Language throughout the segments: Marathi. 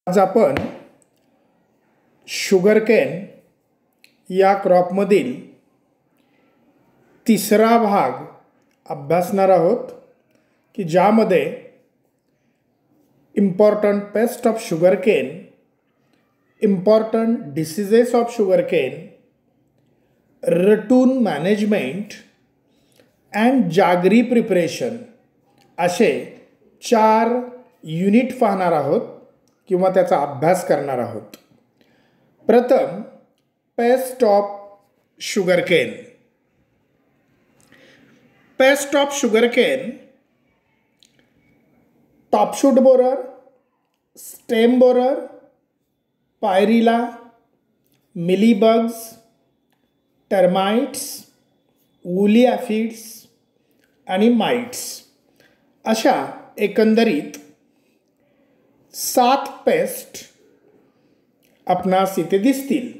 आज आपण शुगरकेन या क्रॉपमधील तिसरा भाग अभ्यासणार आहोत की ज्यामध्ये important pest of sugarcane, important diseases of sugarcane, रटून management and जागरी preparation असे 4 युनिट पाहणार आहोत किंवा त्याचा अभ्यास करणार आहोत. प्रथम pest of sugarcane. Pest of sugarcane top shoot borer, stem borer, pyrilla, mealybugs, termites, woolly aphids आणि माइट्स अशा एकंदरीत 7 पेस्ट आपणास इथे दिसतील.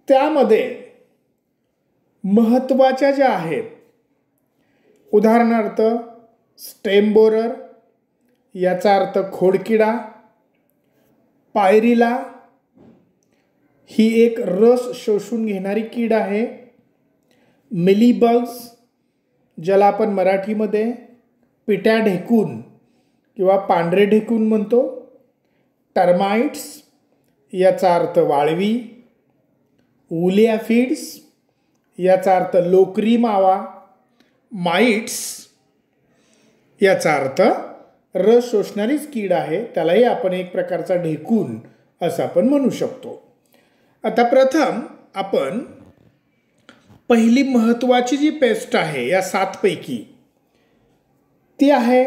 त्यामध्ये महत्त्वाच्या ज्या आहेत, उदाहरणार्थ स्टेम बोरर याचा अर्थ खोडकिडा, पायरिला ही एक रस शोषून घेणारी कीड आहे, मिलीबग्स ज्याला आपण मराठीमध्ये पिट्या ढेकून किंवा पांढरे ढेकून म्हणतो, टर्माइट्स याचा अर्थ वाळवी, वुली ॲफिड्स याचा अर्थ लोकरी मावा, माइट्स याचा अर्थ रस शोषणारीच कीड आहे, त्यालाही आपण एक प्रकारचा ढेकून असं आपण म्हणू शकतो. आता प्रथम आपण पहिली महत्त्वाची जी पेस्ट आहे या 7 पैकी ती आहे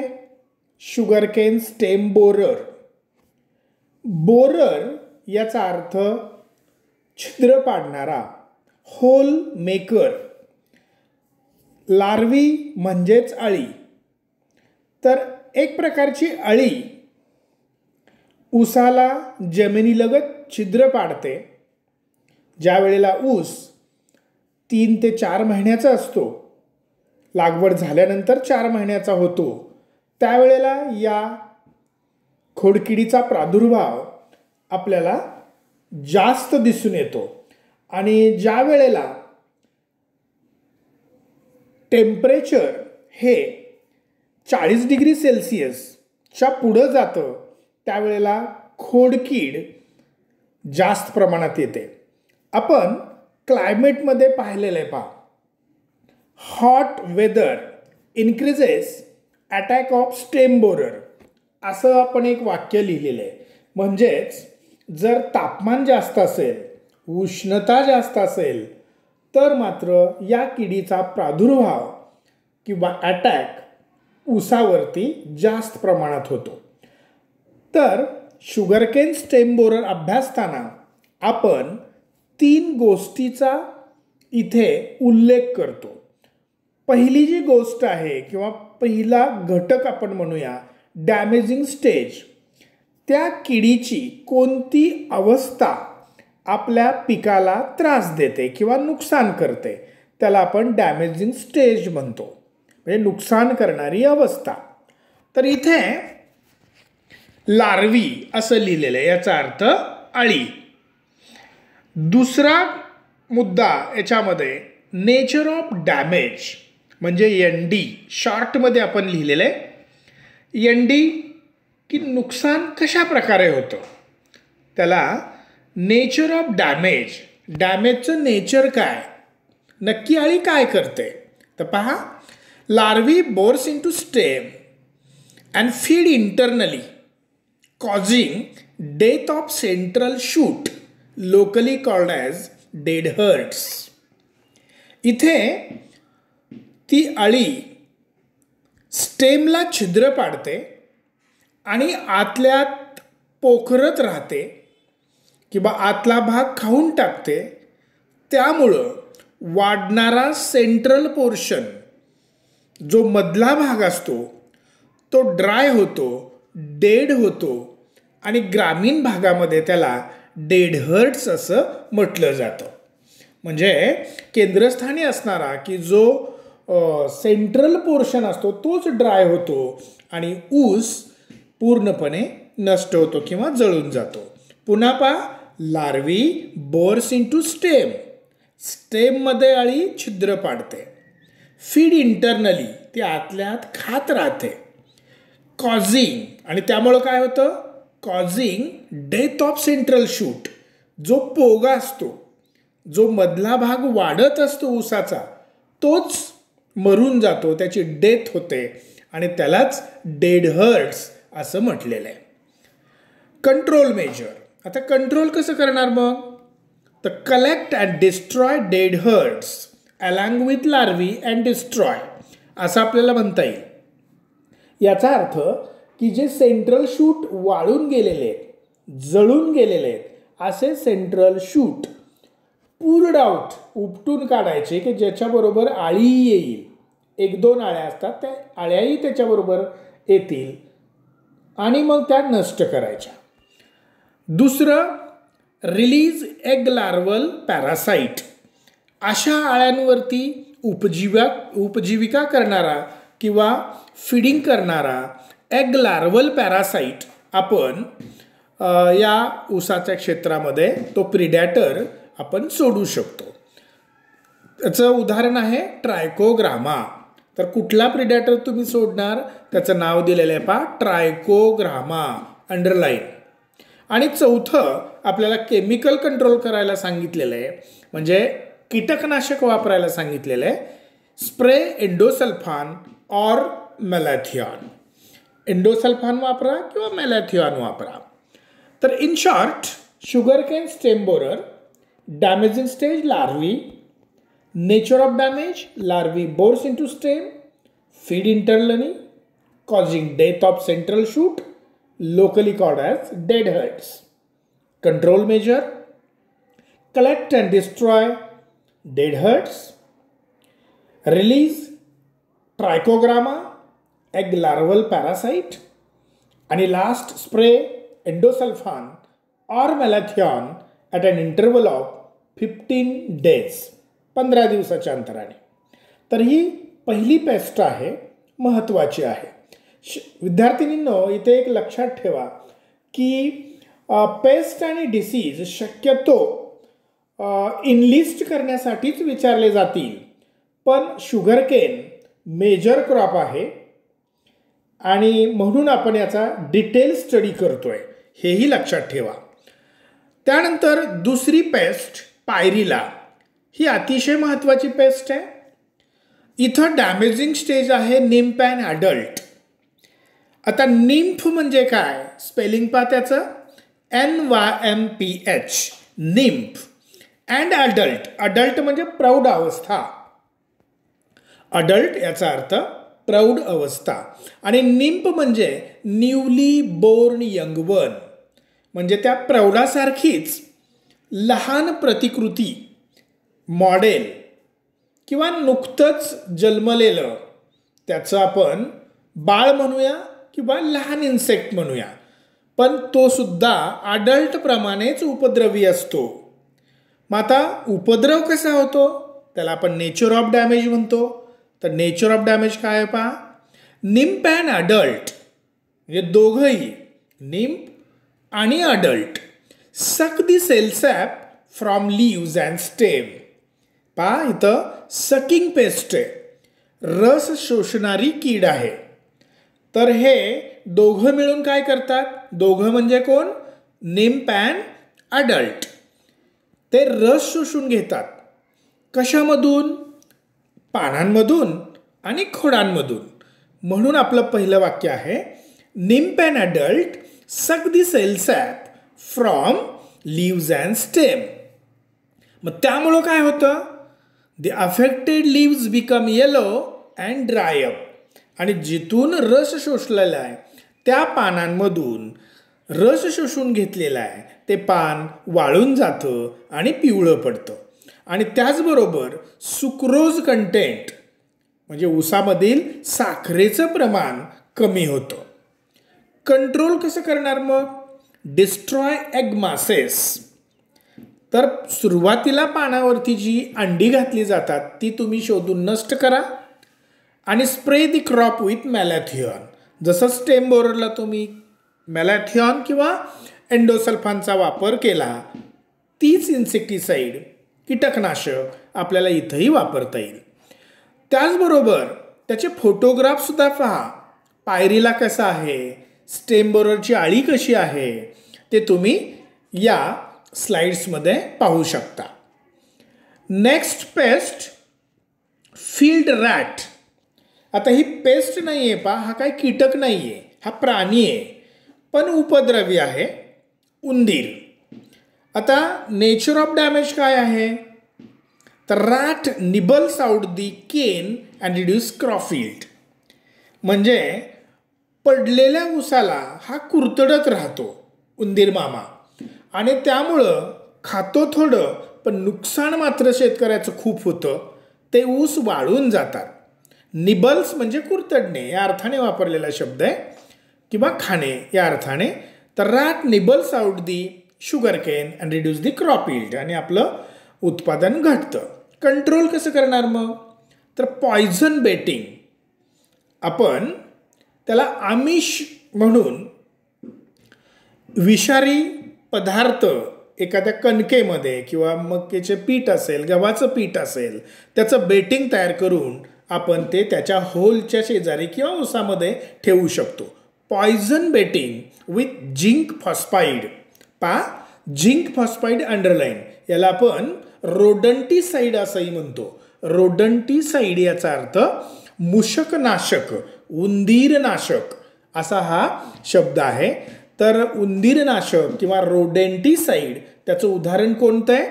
शुगरकेन स्टेम बोरर. बोरर याचा अर्थ छिद्र पाडणारा, होल मेकर. लार्वी म्हणजेच अळी. तर एक प्रकारची अळी ऊसाला जमिनीलगत छिद्र पाडते. ज्या वेळेला ऊस 3 ते 4 महिन्याचा असतो, लागवड झाल्यानंतर 4 महिन्याचा होतो, त्यावेळेला या खोडकिडीचा प्रादुर्भाव आपल्याला जास्त दिसून येतो. आणि ज्या वेळेला टेम्परेचर हे 40 डिग्री सेल्सिअसच्या पुढं जातं, त्यावेळेला खोडकीड जास्त प्रमाणात येते. आपण क्लायमेटमध्ये पाहिलेलं आहे पहा, hot weather increases attack of stem borer असं आपण एक वाक्य लिहिलेलं आहे. म्हणजेच जर तापमान जास्त असेल, उष्णता जास्त असेल, तर मात्र या किडीचा प्रादुर्भाव किंवा अटॅक ऊसावरती जास्त प्रमाणात होतो. तर शुगरकेन स्टेम बोरर अभ्यासताना आपण 3 गोष्टीचा इथे उल्लेख करतो. पहिली जी गोष्ट आहे किंवा पहिला घटक आपण म्हणूया डॅमेजिंग स्टेज. त्या किडीची कोणती अवस्था आपल्या पिकाला त्रास देते किंवा नुकसान करते, त्याला आपण डॅमेजिंग स्टेज म्हणतो, म्हणजे नुकसान करणारी अवस्था. तर इथे लार्वी असं लिहिलेलं आहे, याचा अर्थ अळी. दुसरा मुद्दा याच्यामध्ये नेचर ऑफ डॅमेज म्हणजे ND शॉर्टमध्ये आपण लिहिलेलं आहे. ND की नुकसान कशा प्रकारे होतं, त्याला नेचर ऑफ डॅमेज. डॅमेजचं नेचर काय, नक्की अळी काय करते. तर पहा, larvae bores into stem and feed internally causing death of central shoot locally called as dead hearts. इथे ती अळी स्टेमला छिद्र पाडते आणि आतल्यात पोखरत राहते किंवा आतला भाग खाऊन टाकते. त्यामुळं वाढणारा सेंट्रल पोर्शन जो मधला भाग असतो तो ड्राय होतो, डेड होतो आणि ग्रामीण भागामध्ये त्याला डेड हर्ट्स असं म्हटलं जातं. म्हणजे केंद्रस्थानी असणारा की जो सेंट्रल पोर्शन असतो तोच ड्राय होतो आणि ऊस पूर्णपणे नष्ट होतो किंवा जळून जातो. पुन्हा पहा, लार्वी बोर्स इनटू स्टेम. स्टेममध्ये अळी छिद्र पाडते. फीड इंटरनली, ती आतल्या आत खात राहते. कॉझिंग, आणि त्यामुळं काय होतं, causing death of central shoot. जो पोगा असतो, जो मधला भाग वाढत असतो ऊसाचा, तोच मरून जातो, त्याची डेथ होते आणि त्यालाच डेड हर्ट्स असं म्हटलेलं आहे. Control measure. आता कंट्रोल कसं करणार मग, तर collect and destroy dead hearts along with larvae and destroy, असं आपल्याला म्हणता येईल. याचा अर्थ की जे सेंट्रल शूट वाळून गेलेले आहेत, जळून गेलेले आहेत, असे सेंट्रल शूट पुल्ड आउट, उपटून काढायचे, की ज्याच्याबरोबर आळी येईल. 1-2 आळ्या असतात, त्या आळ्याही त्याच्याबरोबर येतील आणि मग त्या नष्ट करायच्या. दुसरं, रिलीज एग लार्वल पॅरासाइट. अशा आळ्यांवरती उपजीविका करणारा किंवा फिडिंग करणारा एग लार्वल पॅरासाइट आपण या ऊसाच्या क्षेत्रामध्ये तो प्रिडॅटर आपण सोडू शकतो. त्याचं उदाहरण आहे ट्रायकोग्रामा. तर कुठला प्रिडॅटर तुम्ही सोडणार, त्याचं नाव दिलेलं आहे पहा, ट्रायकोग्रामा, अंडरलाईन. आणि चौथं, आपल्याला केमिकल कंट्रोल करायला सांगितलेलं आहे, म्हणजे कीटकनाशक वापरायला सांगितलेलं आहे. स्प्रे एंडोसल्फान और मॅलॅथिऑन. एंडोसल्फान वापरा किंवा मॅलॅथिऑन वापरा. तर in short, sugarcane stem borer, damaging stage larvae, nature of damage, larvae bores into stem, feed internally, causing death of central shoot, locally called as dead herds. Control measure, collect and destroy dead herds, release trichogramma, egg larval parasite, and last, spray endosulfan or malathion at an interval of 15 days, 15 दिवसाच्या अंतराने. तर ही पहिली पेस्ट आहे, महत्त्वाची आहे. विद्यार्थिनींनो, इथे एक लक्षात ठेवा की पेस्ट आणि डिसीज शक्यतो इनलिस्ट करण्यासाठीच विचारले जातील, पण शुगरकेन मेजर क्रॉप आहे आणि म्हणून आपण याचा डिटेल स्टडी करतोय, हेही लक्षात ठेवा. त्यानंतर दुसरी पेस्ट पायरिला, ही अतिशय महत्त्वाची पेस्ट आहे. इथं डॅमेजिंग स्टेज आहे निम्फ अँड अडल्ट. आता निम्फ म्हणजे काय, स्पेलिंग पहा त्याचं, NYMPH, nymph. And adult, adult म्हणजे प्रौढ अवस्था. अडल्ट याचा अर्थ प्रौढ अवस्था. आणि निम्फ म्हणजे न्यूली बोर्न यंग वन, म्हणजे त्या प्रौढासारखीच लहान प्रतिकृती, मॉडेल किंवा नुकतंच जन्मलेलं, त्याचं आपण बाळ म्हणूया किंवा लहान इन्सेक्ट म्हणूया, पण तो सुद्धा अडल्ट प्रमाणेच उपद्रवी असतो. मग आता उपद्रव कसा होतो, त्याला आपण नेचर ऑफ डॅमेज म्हणतो. तर नेचर ऑफ डॅमेज काय आहे पहा, निम्फ अँड अडल्ट म्हणजे दोघंही, निम्फ आणि अडल्ट, सक दी सेल्सॅप फ्रॉम लीव्ज अँड स्टेम. पहा इथं सकिंग पेस्ट आहे, रस शोषणारी कीड आहे. तर हे दोघं मिळून काय करतात, दोघं म्हणजे कोण, निम्फ अँड अडल्ट, ते रस शोषून घेतात. कशामधून, पानांमधून आणि खोडांमधून. म्हणून आपलं पहिलं वाक्य आहे, निम्फ अँड अडल्ट सक दी सेल्सॅप फ्रॉम लीव्ज अँड स्टेम. मग त्यामुळं काय होतं, the affected leaves become yellow and dry up. आणि जिथून रस शोषलेला आहे त्या पानांमधून रस शोषून घेतलेला आहे ते पान वाळून जातं आणि पिवळं पडतं. आणि त्याचबरोबर सुक्रोज कंटेंट म्हणजे ऊसामधील साखरेचं प्रमाण कमी होतं. कंट्रोल कसं करणार मग, डिस्ट्रॉय एग मासेस. तर सुरुवातीला पानावरती जी अंडी घातली जातात ती तुम्ही शोधून नष्ट करा. आणि spray the crop with malathion. जसं स्टेम बोररला तुम्ही मॅलॅथिऑन किंवा एन्डोसल्फानचा वापर केला, तीच इन्सेक्टिसाईड कीटकनाशक आपल्याला इथंही वापरता येईल. त्याचबरोबर त्याचे फोटोग्राफसुद्धा पहा. पायरीला कसा आहे, स्टेम बोररची अळी कशी आहे, ते तुम्ही या स्लाइड्समध्ये पाहू शकता. Next pest, field rat. आता ही पेस्ट नाही आहे पहा, हा काही कीटक नाही आहे, हा प्राणी आहे, पण उपद्रवी आहे, उंदीर. आता नेचर ऑफ डॅमेज काय आहे, तर rat nibbles out the cane and reduce crop field. म्हणजे पडलेल्या उसाला हा कुरतडत राहतो उंदीर मामा, आणि त्यामुळं खातो थोडं, पण नुकसान मात्र शेतकऱ्याचं खूप होतं. ते ऊस वाळून जातात. निबल्स म्हणजे कुरतडणे या अर्थाने वापरलेला शब्द आहे, किंवा खाणे या अर्थाने. तर rat nibbles out the sugar cane and reduce the crop yield, आणि आपलं उत्पादन घटतं. कंट्रोल कसं करणार मग, तर पॉयझन बेटिंग. आपण त्याला आमिष म्हणून विषारी पदार्थ एखाद्या कणकेमध्ये किंवा मक्याचे पीठ असेल, गव्हाचं पीठ असेल, त्याचं बेटिंग तयार करून आपण ते त्याच्या होलच्या शेजारी किंवा ऊसामध्ये ठेवू शकतो. Poison baiting with zinc phosphide. Zinc phosphide underline, याला आपण रोडंटीसाईड असंही म्हणतो. रोडंटीसाईड याचा अर्थ मूषकनाशक, उंदीरनाशक असा हा शब्द आहे. तर उंदीरनाशक किंवा रोडेंटिसाईड त्याचं उदाहरण कोणतं आहे,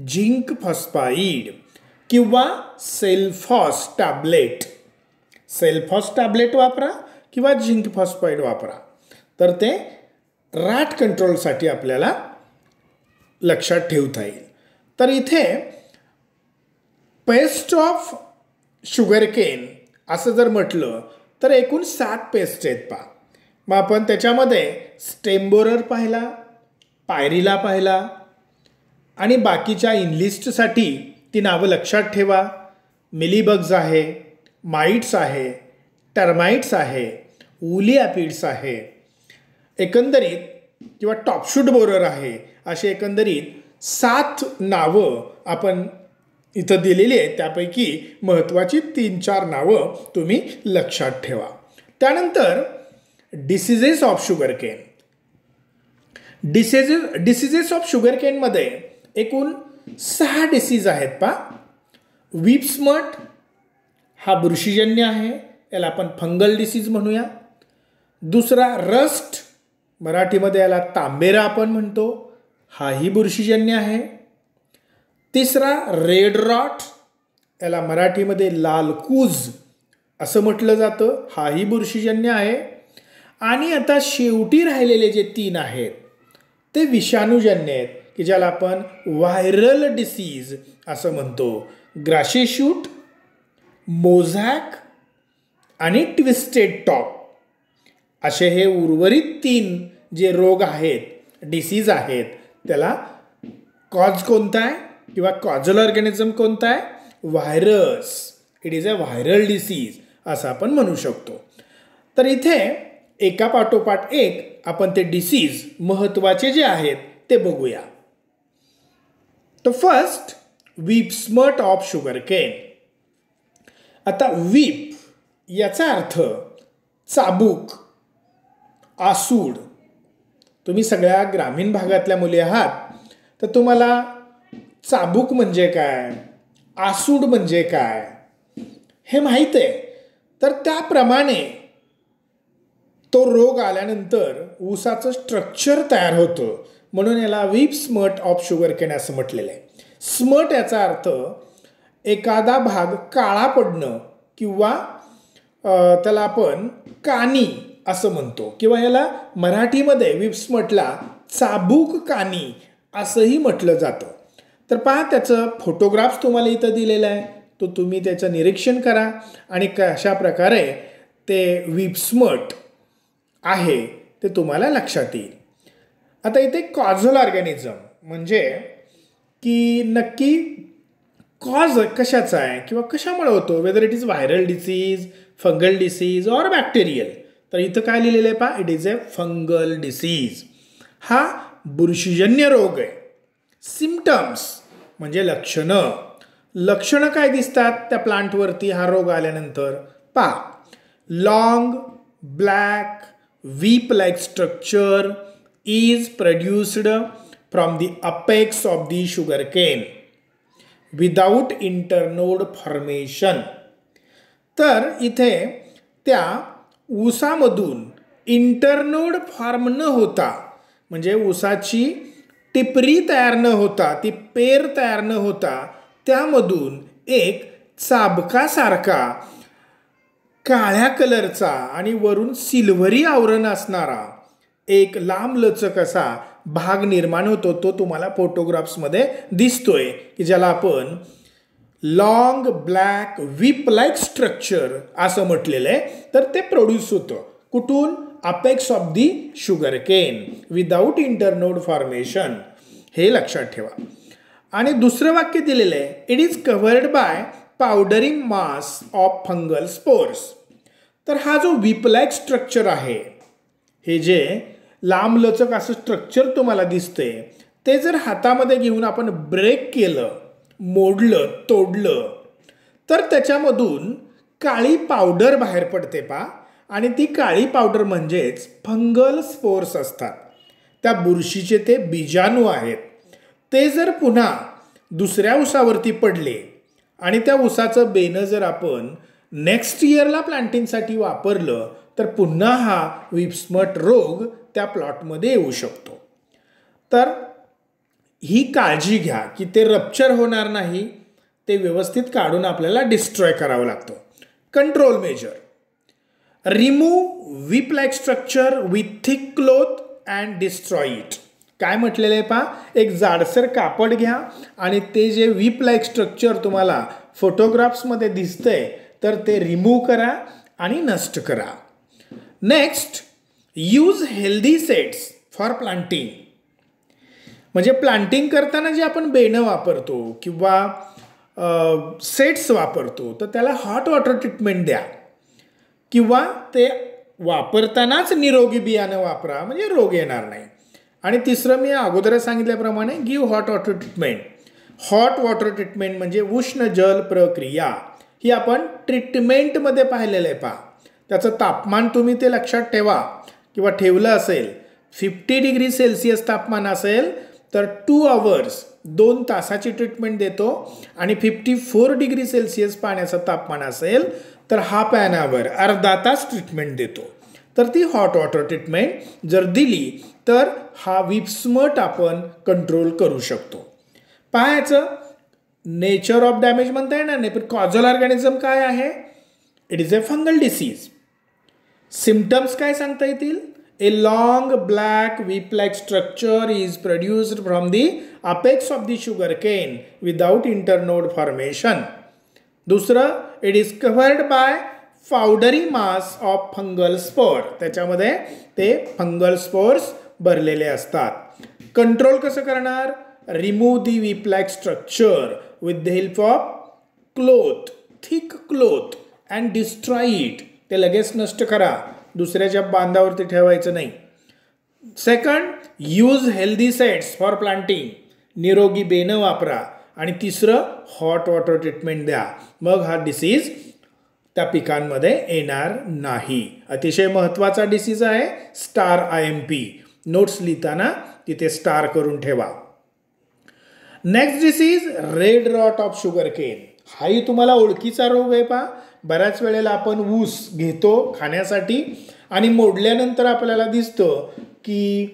झिंक फॉस्फाईड किंवा सेल्फॉस टॅब्लेट. सेल्फॉस टॅब्लेट वापरा किंवा झिंक फॉस्फाईड वापरा, तर ते रॅट कंट्रोलसाठी आपल्याला लक्षात ठेवता येईल. तर इथे पेस्ट ऑफ शुगर केन असं जर म्हटलं तर एकूण 7 पेस्ट आहेत पहा. मग आपण त्याच्यामध्ये स्टेम बोरर पाहिला, पायरीला पाहिला, आणि बाकीच्या इनलिस्टसाठी ती नावं लक्षात ठेवा. मिलीबग्स आहे, माइट्स आहे, टर्माइट्स आहे, वुली ॲपिड्स आहे, एकंदरीत किंवा टॉपशूट बोरर आहे. असे एकंदरीत 7 नावं आपण इथं दिलेली आहेत. त्यापैकी महत्त्वाची 3-4 नावं तुम्ही लक्षात ठेवा. त्यानंतर diseases of sugar cane. Diseases of sugar केनमध्ये एकूण 6 डिसीज आहेत पहा. विप्समट हा बुरशीजन्य आहे, याला आपण फंगल डिसीज म्हणूया. दुसरा रस्ट, मराठीमध्ये याला तांबेरा आपण म्हणतो, हाही बुरशीजन्य आहे. तिसरा रेड रॉट, याला मराठीमध्ये लाल कूज असं म्हटलं जातं, हाही बुरशीजन्य आहे. आणि आता शेवटी राहिलेले जे 3 आहेत ते विषाणूजन्य आहेत, की ज्याला आपण व्हायरल डिसीज असं म्हणतो. ग्राशेशूट, मोझॅक आणि ट्विस्टेड टॉप असे हे उर्वरित 3 जे रोग आहेत, डिसीज आहेत, त्याला कॉज कोणता आहे किंवा कॉजल ऑर्गॅनिझम कोणता आहे, virus. It is a viral disease असं आपण म्हणू शकतो. तर इथे एका पाठोपाठ एक आपण ते डिसीज महत्त्वाचे जे आहेत ते बघूया. तर फर्स्ट, विप्समट ऑफ शुगर केन. आता विप याचा अर्थ चाबूक, आसूड. तुम्ही सगळ्या ग्रामीण भागातल्या मुली आहात, तर तुम्हाला चाबूक म्हणजे काय, आसूड म्हणजे काय हे माहीत आहे. तर त्याप्रमाणे तो रोग आल्यानंतर ऊसाचं स्ट्रक्चर तयार होतं, म्हणून याला विप स्मट ऑफ शुगर केन असं म्हटलेलं आहे. स्मट याचा अर्थ एखादा भाग काळा पडणं किंवा त्याला आपण कानी असं म्हणतो, किंवा याला मराठीमध्ये विप स्मटला चाबूक कानी असंही म्हटलं जातं. तर पहा, त्याचं फोटोग्राफ्स तुम्हाला इथं दिलेला आहे, तो तुम्ही त्याचं निरीक्षण करा आणि कशा प्रकारे ते विप्समट आहे ते तुम्हाला लक्षात येईल. आता इथे कॉझल ऑर्गॅनिझम म्हणजे की नक्की कॉज कशाचा आहे किंवा कशामुळे होतो, whether it is viral disease, fungal disease or bacterial. तर इथं काय लिहिलेलं आहे पहा, it is a fungal disease. हा बुरशीजन्य रोग आहे. सिम्पटम्स म्हणजे लक्षणं. लक्षणं काय दिसतात त्या प्लांटवरती हा रोग आल्यानंतर पहा, long black weep like structure is produced from the apex of the sugar cane without internode formation. तर इथे त्या ऊसामधून इंटरनोड फॉर्म न होता, म्हणजे ऊसाची टिपरी तयार न होता, ती पेर तयार न होता, त्यामधून एक चाबकासारखा काळ्या कलरचा आणि वरून सिल्व्हरी आवरण असणारा एक लांबलचक असा भाग निर्माण होतो. तो तुम्हाला फोटोग्राफ्समध्ये दिसतोय की ज्याला आपण long black whip like structure असं म्हटलेलं आहे. तर ते प्रोड्यूस होतं कुठून? Apex of the sugar cane without internode formation. हे लक्षात ठेवा. आणि दुसरं वाक्य दिलेलं आहे, it is covered by powdery mass of fungal spores. तर हा जो विप लाईक स्ट्रक्चर आहे, हे जे लांबलचक असं स्ट्रक्चर तुम्हाला दिसते, ते जर हातामध्ये घेऊन आपण ब्रेक केलं, मोडलं, तोडलं, तर त्याच्यामधून काळी पावडर बाहेर पडते पा. आणि ती काळी पावडर म्हणजेच फंगल स्पोर्स असतात. त्या बुरशीचे ते बीजाणू आहेत. ते जर पुन्हा दुसऱ्या ऊसावरती पडले आणि त्या ऊसाचं बेनं जर आपण नेक्स्ट इयरला प्लांटिंगसाठी वापरलं, तर पुन्हा हा विप्समट रोग त्या प्लॉटमध्ये येऊ शकतो. तर ही काळजी घ्या की ते रप्चर होणार नाही, ते व्यवस्थित काढून आपल्याला डिस्ट्रॉय करावं लागतं. कंट्रोल मेजर, रिमूव्ह विप like structure with thick cloth and destroy it. काय म्हटलेलं आहे पहा, एक जाडसर कापड घ्या आणि ते जे विप लाईक स्ट्रक्चर तुम्हाला फोटोग्राफ्समध्ये दिसतंय, तर ते रिमूव्ह करा आणि नष्ट करा. Next, use healthy sets for planting. म्हणजे प्लांटिंग करताना जे आपण बेणं वापरतो किंवा सेट्स वापरतो, तर त्याला हॉट वॉटर ट्रीटमेंट द्या किंवा ते वापरतानाच निरोगी बियाणं वापरा, म्हणजे रोग येणार नाही. आणि तिसरं, मी अगोदरच सांगितल्याप्रमाणे give hot water treatment. Hot water treatment म्हणजे उष्ण जल प्रक्रिया. ही आपण ट्रीटमेंटमध्ये पाहिलेलं आहे पहा. त्याचं तापमान तुम्ही ते लक्षात ठेवा किंवा ठेवलं असेल. 50 डिग्री सेल्सिअस तापमान असेल तर 2 आवर्स 2 तासाची ट्रीटमेंट देतो. आणि 54 डिग्री सेल्सिअस पाण्याचं तापमान असेल तर हाफ ॲन आवर अर्धा तास ट्रीटमेंट देतो. तर ती हॉट वॉटर ट्रीटमेंट जर दिली तर हा विप्समट आपण कंट्रोल करू शकतो. पाहायचं नेचर ऑफ डॅमेज म्हणता येणार नाही, पण कॉझल ऑर्गॅनिझम काय आहे? It is a fungal disease. Symptoms काय सांगता येतील? A long black whip like structure is produced from the apex of the sugar cane without internode formation. दुसरं, it is covered by powdery mass of fungal spore. त्याच्यामध्ये ते फंगल स्पोर्स भरलेले असतात. कंट्रोल कसं करणार? रिमूव्ह दी विप like structure with the help of cloth, thick cloth and destroy it. ते लगेच नष्ट करा, दुसऱ्याच्या बांधावरती ठेवायचं नाही. Second, use healthy sets for planting. निरोगी बेनं वापरा. आणि तिसरं, हॉट वॉटर ट्रीटमेंट द्या. मग हा डिसीज त्या पिकांमध्ये येणार नाही. अतिशय महत्त्वाचा डिसीज आहे स्टार IMP. नोट्स लिहिताना तिथे स्टार करून ठेवा. Next disease, red rot of sugar cane. हाही तुम्हाला ओळखीचा रोग आहे पहा. बऱ्याच वेळेला आपण ऊस घेतो खाण्यासाठी आणि मोडल्यानंतर आपल्याला दिसतं की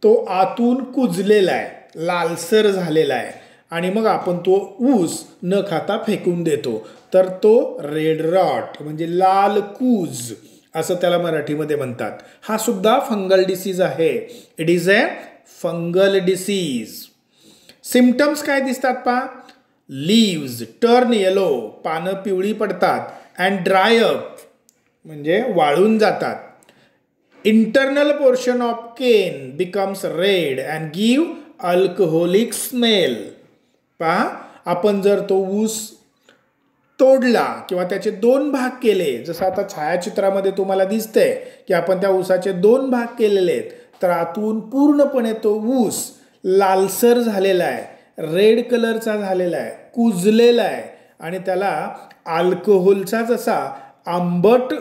तो आतून कुजलेला आहे, लालसर झालेला आहे आणि मग आपण तो ऊस न खाता फेकून देतो. तर तो रेड रॉट म्हणजे लाल कूज असं त्याला मराठीमध्ये म्हणतात. हा सुद्धा फंगल डिसीज आहे. It is a fungal disease. Symptoms काय दिसतात पहा? लीव्स टर्न येलो, पानं पिवळी पडतात. अँड ड्राय अप म्हणजे वाळून जातात. Internal portion of cane becomes red and give alcoholic smell. पहा, आपण जर तो ऊस तोडला किंवा त्याचे 2 भाग केले, जसं आता छायाचित्रामध्ये तुम्हाला दिसतंय की आपण त्या ऊसाचे 2 भाग केलेले आहेत, तर आतून पूर्णपणे तो ऊस लालसर झालेला आहे, रेड कलरचा झालेला आहे, कुजलेला आहे आणि त्याला अल्कोहोलचा जसा आंबट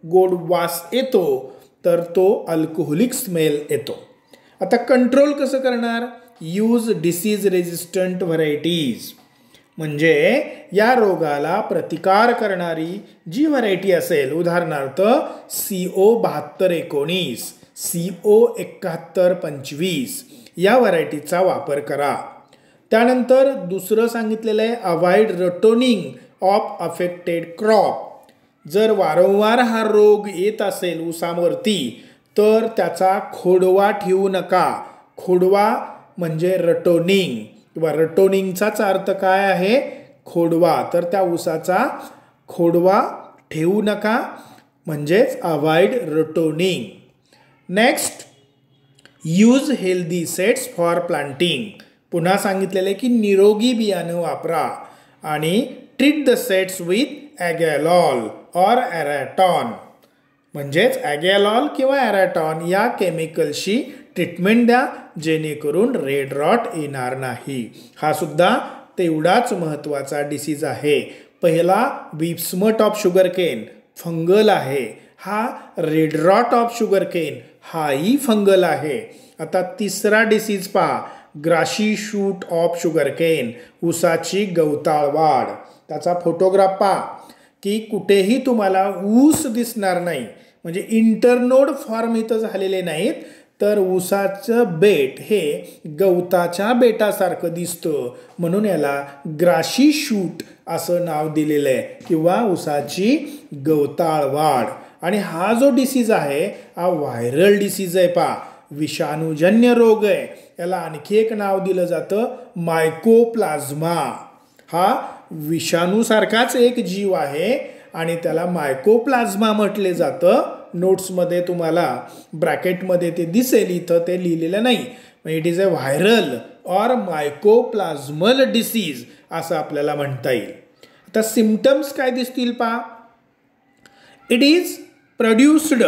गोड वास येतो तर तो अल्कोहोलिक स्मेल येतो. आता कंट्रोल कसं करणार? यूज डिसीज रेजिस्टंट व्हरायटीज, म्हणजे या रोगाला प्रतिकार करणारी जी व्हरायटी असेल, उदाहरणार्थ CO7219, CO7125 या व्हरायटीचा वापर करा. त्यानंतर दुसरं सांगितलेलं आहे अवॉइड रटोनिंग ऑफ अफेक्टेड क्रॉप. जर वारंवार हा रोग येत असेल ऊसावरती तर त्याचा खोडवा ठेवू नका. खोडवा म्हणजे रटोनिंग किंवा रटोनिंगचाच अर्थ काय आहे? खोडवा. तर त्या ऊसाचा खोडवा ठेवू नका, म्हणजेच avoid ratooning. Next, use healthy sets for planting. पुन्हा सांगितलेलं आहे की निरोगी बियाणं वापरा आणि treat the sets with Agallol और ॲरॅटॉन, म्हणजेच ॲगॅलॉल किंवा ॲरॅटॉन या केमिकलशी ट्रीटमेंट द्या जेणेकरून रेड रॉट येणार नाही. हा सुद्धा तेवढाच महत्त्वाचा डिसीज आहे. पहिला विप्समट ऑफ शुगरकेन फंगल आहे, हा रेड रॉट ऑफ शुगरकेन हाही फंगल आहे. आता तिसरा डिसीज पहा, ग्राशी शूट ऑफ शुगरकेन, ऊसाची गवताळ वाढ. त्याचा फोटोग्राफ पहा की कुठेही तुम्हाला ऊस दिसणार नाही, म्हणजे इंटरनोड फॉर्म इथं झालेले नाहीत, तर ऊसाचं बेट हे गवताच्या बेटासारखं दिसतं, म्हणून याला ग्राशी शूट असं नाव दिलेलं आहे किंवा ऊसाची गवताळ वाढ. आणि हा जो डिसीज आहे हा व्हायरल डिसीज आहे. पहा, विषाणूजन्य रोग आहे. याला आणखी एक नाव दिलं जातं मायकोप्लाझ्मा. हा विषाणूसारखाच एक जीव आहे आणि त्याला मायकोप्लाझ्मा म्हटले जातं. नोट्समध्ये तुम्हाला ब्रॅकेटमध्ये ते दिसेल, इथं ते लिहिलेलं नाही. It is a viral or mycoplasmal disease असं आपल्याला म्हणता येईल. आता सिम्पटम्स काय दिसतील पहा. It is produced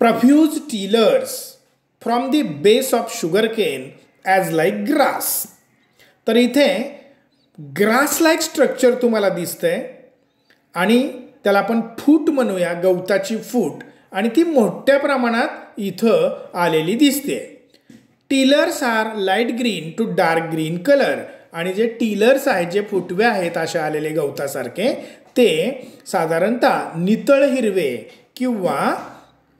profuse tillers from the base of sugarcane as like grass. तर इथे ग्रास लाईक स्ट्रक्चर तुम्हाला दिसतंय आणि त्याला आपण फूट म्हणूया, गवताची फूट, आणि ती मोठ्या प्रमाणात इथं आलेली दिसते. Tillers are light green to dark green colour, आणि जे टीलर्स आहेत, जे फुटवे आहेत असे आलेले गवतासारखे, ते साधारणतः नितळ हिरवे किंवा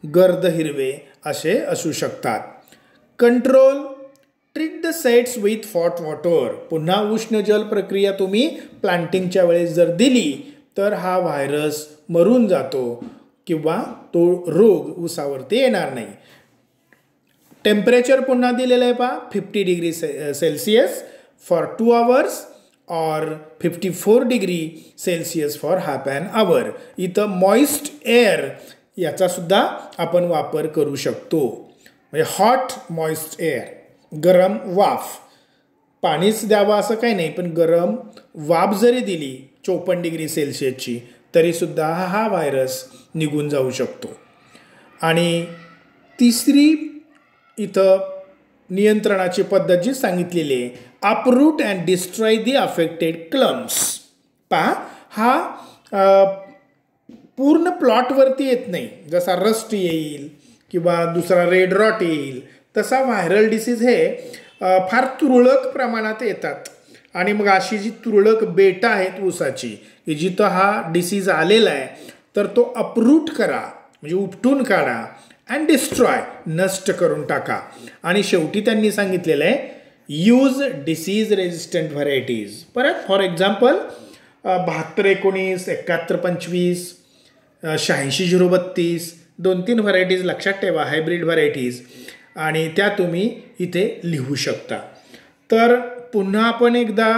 गर्द हिरवे असे असू शकतात. Control, treat the sets with hot water. पुन्हा उष्ण जल प्रक्रिया तुम्ही प्लांटिंगच्या वेळेस जर दिली तर हा व्हायरस मरून जातो किंवा तो रोग ऊसावरती येणार नाही. टेम्परेचर पुन्हा दिलेलं आहे पहा, 50 डिग्री सेल्सिअस फॉर 2 hours और 54 degree Celsius for half an hour. इथं मॉइस्ट एअर याचा सुद्धा आपण वापर करू शकतो. म्हणजे हॉट मॉइस्ट एअर, गरम वाफ. पाणीच द्यावं असं काही नाही, पण गरम वाफ जरी दिली 54 डिग्री सेल्सिअसची तरीसुद्धा हा व्हायरस निघून जाऊ शकतो. आणि तिसरी इथं नियंत्रणाची पद्धत जी सांगितलेली आहे, uproot and destroy the affected clumps. पहा, हा पूर्ण प्लॉटवरती येत नाही. जसा रस्ट येईल किंवा दुसरा रेड रॉट येईल, तसा व्हायरल डिसीज हे फार तुरळक प्रमाणात येतात. आणि मग अशी जी तुरळक बेटा आहेत ऊसाची की जिथं हा डिसीज आलेला आहे, तर तो अपरूट करा, म्हणजे उपटून काढा, अँड डिस्ट्रॉय, नष्ट करून टाका. आणि शेवटी त्यांनी सांगितलेलं आहे यूज डिसीज रेजिस्टंट व्हरायटीज. परत फॉर एक्झाम्पल 7219, 7125, 86032, 2-3 व्हरायटीज लक्षात ठेवा, हायब्रिड व्हरायटीज, आणि त्या तुम्ही इथे लिहू शकता. तर पुन्हा आपण एकदा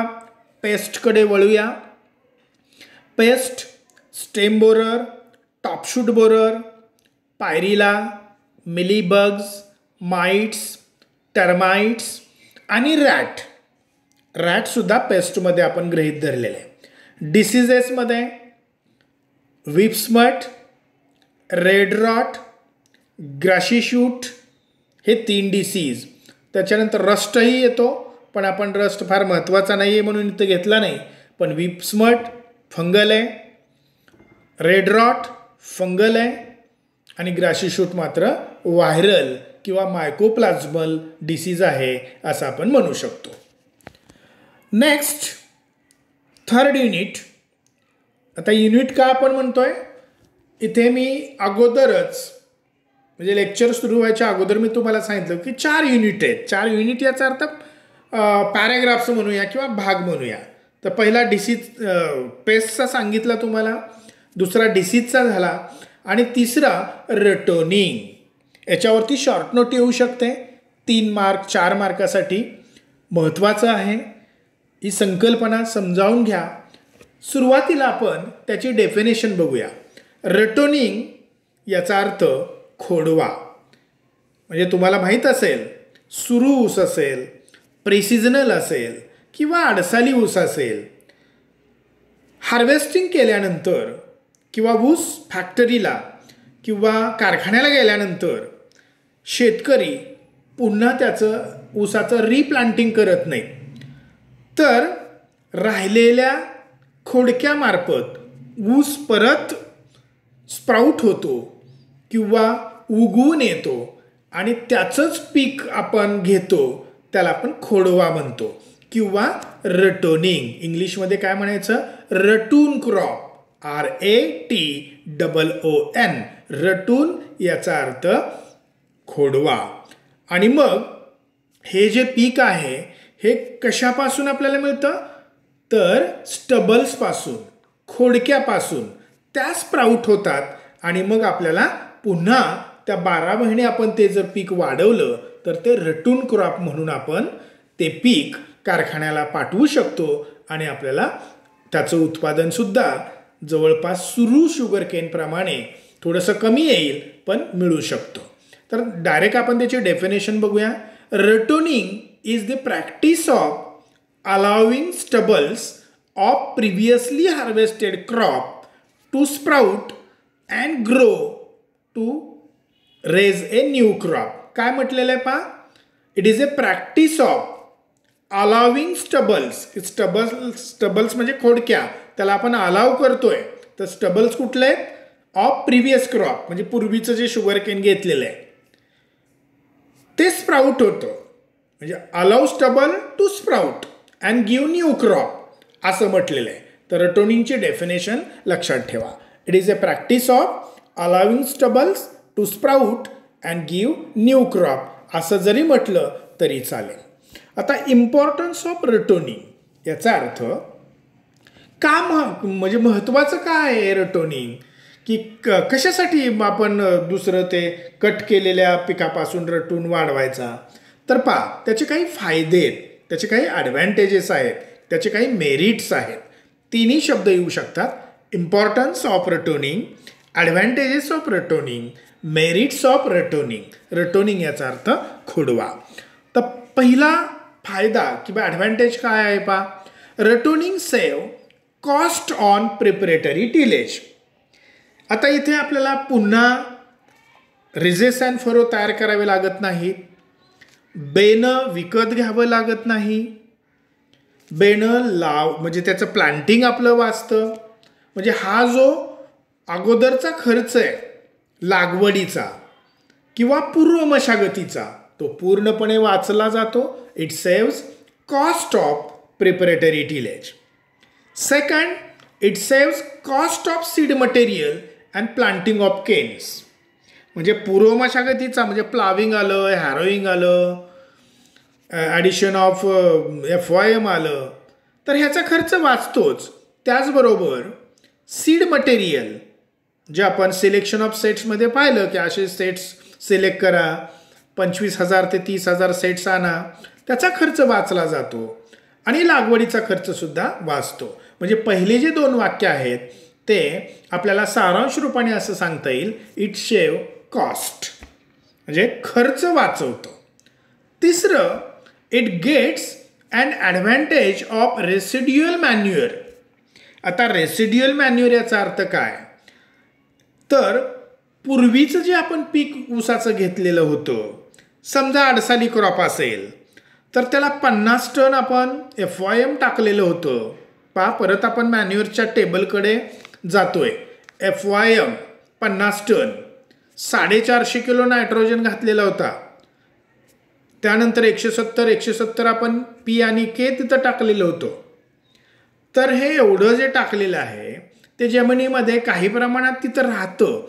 पेस्टकडे वळूया. Pest, stem borer, top shoot borer, pyrilla, mealybugs, mites, termites आणि रॅटसुद्धा पेस्टमध्ये आपण गृहीत धरलेले आहे. डिसिजेसमध्ये whip smut, red rot, grassy shoot हे 3 डिसीज. त्याच्यानंतर रस्टही येतो, पण आपण रस्ट फार महत्त्वाचा नाही आहे म्हणून इथं घेतला नाही. पण विप्समट फंगल आहे, रेड रॉट फंगल आहे आणि ग्राशी शूट मात्र व्हायरल किंवा मायकोप्लाझ्मल डिसीज आहे असं आपण म्हणू शकतो. Next third unit. आता युनिट का आपण म्हणतोय, इथे मी अगोदरच म्हणजे लेक्चर सुरू व्हायच्या अगोदर मी तुम्हाला सांगितलं की 4 युनिट आहेत. 4 युनिट याचा अर्थ पॅराग्राफ्स म्हणूया किंवा भाग म्हणूया. तर पहिला डिसीज पेस्टचा सांगितला तुम्हाला, दुसरा डिसीजचा झाला आणि तिसरा रटोनिंग. याच्यावरती शॉर्ट नोट येऊ शकते 3 मार्क 4 मार्कासाठी. महत्त्वाचं आहे, ही संकल्पना समजावून घ्या. सुरुवातीला आपण त्याची डेफिनेशन बघूया. रटोनिंग याचा अर्थ खोडवा. म्हणजे तुम्हाला माहीत असेल, सुरू ऊस असेल, प्रिसिजनल असेल किंवा अडसाली ऊस असेल, हार्वेस्टिंग केल्यानंतर किंवा ऊस फॅक्टरीला किंवा कारखान्याला गेल्यानंतर शेतकरी पुन्हा त्याचं ऊसाचं रिप्लांटिंग करत नाही, तर राहिलेल्या खोडक्यामार्फत ऊस परत स्प्राऊट होतो किंवा उगवून येतो आणि त्याचंच पीक आपण घेतो, त्याला आपण खोडवा म्हणतो किंवा रटोनिंग. इंग्लिशमध्ये काय म्हणायचं, रटून क्रॉप, RATOON. रटून याचा अर्थ खोडवा. आणि मग हे जे पीक आहे हे कशापासून आपल्याला मिळतं, तर स्टबल्सपासून, खोडक्यापासून. त्या स्प्राऊट होतात आणि मग आपल्याला पुन्हा त्या 12 महिने आपण ते जर पीक वाढवलं तर ते रटून क्रॉप म्हणून आपण ते पीक कारखान्याला पाठवू शकतो आणि आपल्याला त्याचं उत्पादनसुद्धा जवळपास सुरू शुगर केनप्रमाणे थोडंसं कमी येईल पण मिळू शकतो. तर डायरेक्ट आपण त्याची डेफिनेशन बघूया. Ratooning is the practice of allowing stubbles of previously harvested crop to sprout and grow to raise a new crop. काय म्हटलेलं आहे पहा, it is a practice of allowing stubbles. Stubbles म्हणजे खोडक्या, त्याला आपण अलाव करतोय. तर स्टबल्स कुठले आहेत, ऑफ प्रिव्हियस क्रॉप म्हणजे पूर्वीचं जे शुगर केन घेतलेलं आहे ते स्प्राऊट होतं. म्हणजे allow stubble to sprout and give new crop असं म्हटलेलं आहे. तर रटोनिंगची डेफिनेशन लक्षात ठेवा. It is a practice of allowing stubbles to sprout and give new crop असं जरी म्हटलं तरी चालेल. आता इम्पॉर्टन्स ऑफ रटोनिंग याचा अर्थ का म्हणजे महत्त्वाचं काय आहे रटोनिंग, की कशासाठी आपण दुसरं ते कट केलेल्या पिकापासून रटून वाढवायचा. तर पहा, त्याचे काही फायदे आहेत, त्याचे काही ॲडव्हान्टेजेस आहेत, त्याचे काही मेरिट्स आहेत. 3 शब्द येऊ शकतात. Importance of ratooning, advantages of ratooning, merits of ratooning. Ratooning याचा अर्थ खोडवा. तर पहिला फायदा किंवा ॲडव्हान्टेज काय आहे पहा, ratooning save cost on preparatory tillage. आता इथे आपल्याला पुन्हा रिजेस अँड फरो तयार करावे लागत नाहीत, बेनं विकत घ्यावं लागत नाही, बेनं म्हणजे त्याचं प्लांटिंग आपलं वाचतं. म्हणजे हा जो अगोदरचा खर्च आहे लागवडीचा किंवा पूर्व मशागतीचा तो पूर्णपणे वाचला जातो. It saves cost of preparatory tillage. Second, it saves cost of seed material and planting of canes. म्हणजे पूर्व मशागतीचा म्हणजे प्लाविंग आलं, हॅरोईंग आलं, ॲडिशन ऑफ FYM आलं, तर ह्याचा खर्च वाचतोच. त्याचबरोबर सीड मटेरियल जे आपण सिलेक्शन ऑफ सेट्समध्ये पाहिलं की असे सेट्स सिलेक्ट करा, 25,000 ते 30,000 सेट्स आणा, त्याचा खर्च वाचला जातो आणि लागवडीचा खर्चसुद्धा वाचतो. म्हणजे पहिले जे 2 वाक्य आहेत ते आपल्याला सारांश रूपाने असं सांगता येईल, इट सेव कॉस्ट म्हणजे खर्च वाचवतो. तिसरं, it gets an advantage of residual manure आता रेसिड्युअल मॅन्युअर याचा अर्थ काय, तर पूर्वीचं जे आपण पीक ऊसाचं घेतलेलं होतं, समजा अडसाली क्रॉप असेल तर त्याला 50 टन आपण FYM टाकलेलं होतं. परत आपण मॅन्युअरच्या टेबलकडे जातोय. FYM 50 टन, 450 किलो नायट्रोजन घातलेला होता. त्यानंतर 170 आपण P आणि K तिथं टाकलेलं होतं. तर हे एवढं जे टाकलेलं आहे ते जमिनीमध्ये काही प्रमाणात तिथं राहतं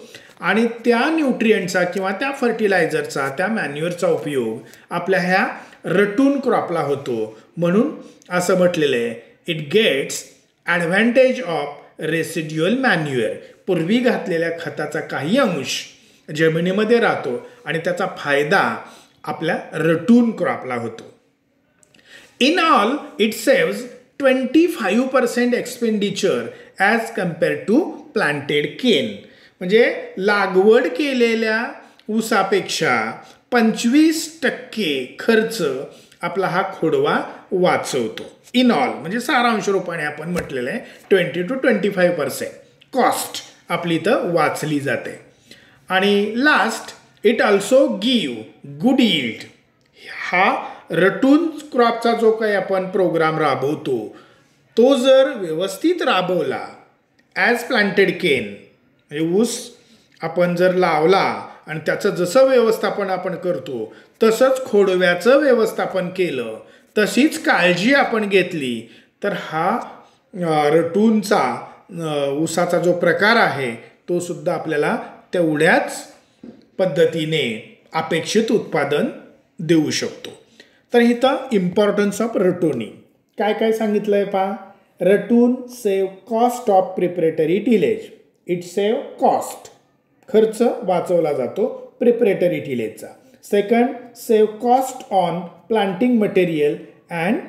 आणि त्या न्यूट्रिएंटचा किंवा त्या फर्टिलायझरचा, त्या मॅन्युअरचा उपयोग आपल्या ह्या रटून क्रॉपला होतो. म्हणून असं म्हटलेलं आहे, it gets advantage of residual manure. पूर्वी घातलेल्या खताचा काही अंश जमिनीमध्ये राहतो आणि त्याचा फायदा आपल्या रटून क्रॉपला होतो. In all it saves 25% expenditure as compare to planted cane. म्हणजे लागवड केलेल्या ऊसापेक्षा 25% खर्च आपला हा खोडवा वाचवतो. इन ऑल म्हणजे सारांश रूपाने आपण म्हटलेलं आहे 20 to 25% कॉस्ट आपली इथं वाचली जाते. आणि last, it also give good yield. हा रटून क्रॉपचा जो काही आपण प्रोग्राम राबवतो तो जर व्यवस्थित राबवला ॲज प्लांटेड केन, म्हणजे ऊस आपण जर लावला आणि त्याचं जसं व्यवस्थापन आपण करतो तसंच खोडव्याचं व्यवस्थापन केलं, तशीच काळजी आपण घेतली, तर हा रटूनचा ऊसाचा जो प्रकार आहे तो सुद्धा आपल्याला तेवढ्याच पद्धतीने अपेक्षित उत्पादन देऊ शकतो. तर इथं इम्पॉर्टन्स ऑफ रटूनिंग काय काय सांगितलं आहे पहा. Ratoon save cost of preparatory tillage. It save cost, खर्च वाचवला जातो प्रिपरेटरी टिलेजचा. Second, save cost on planting material and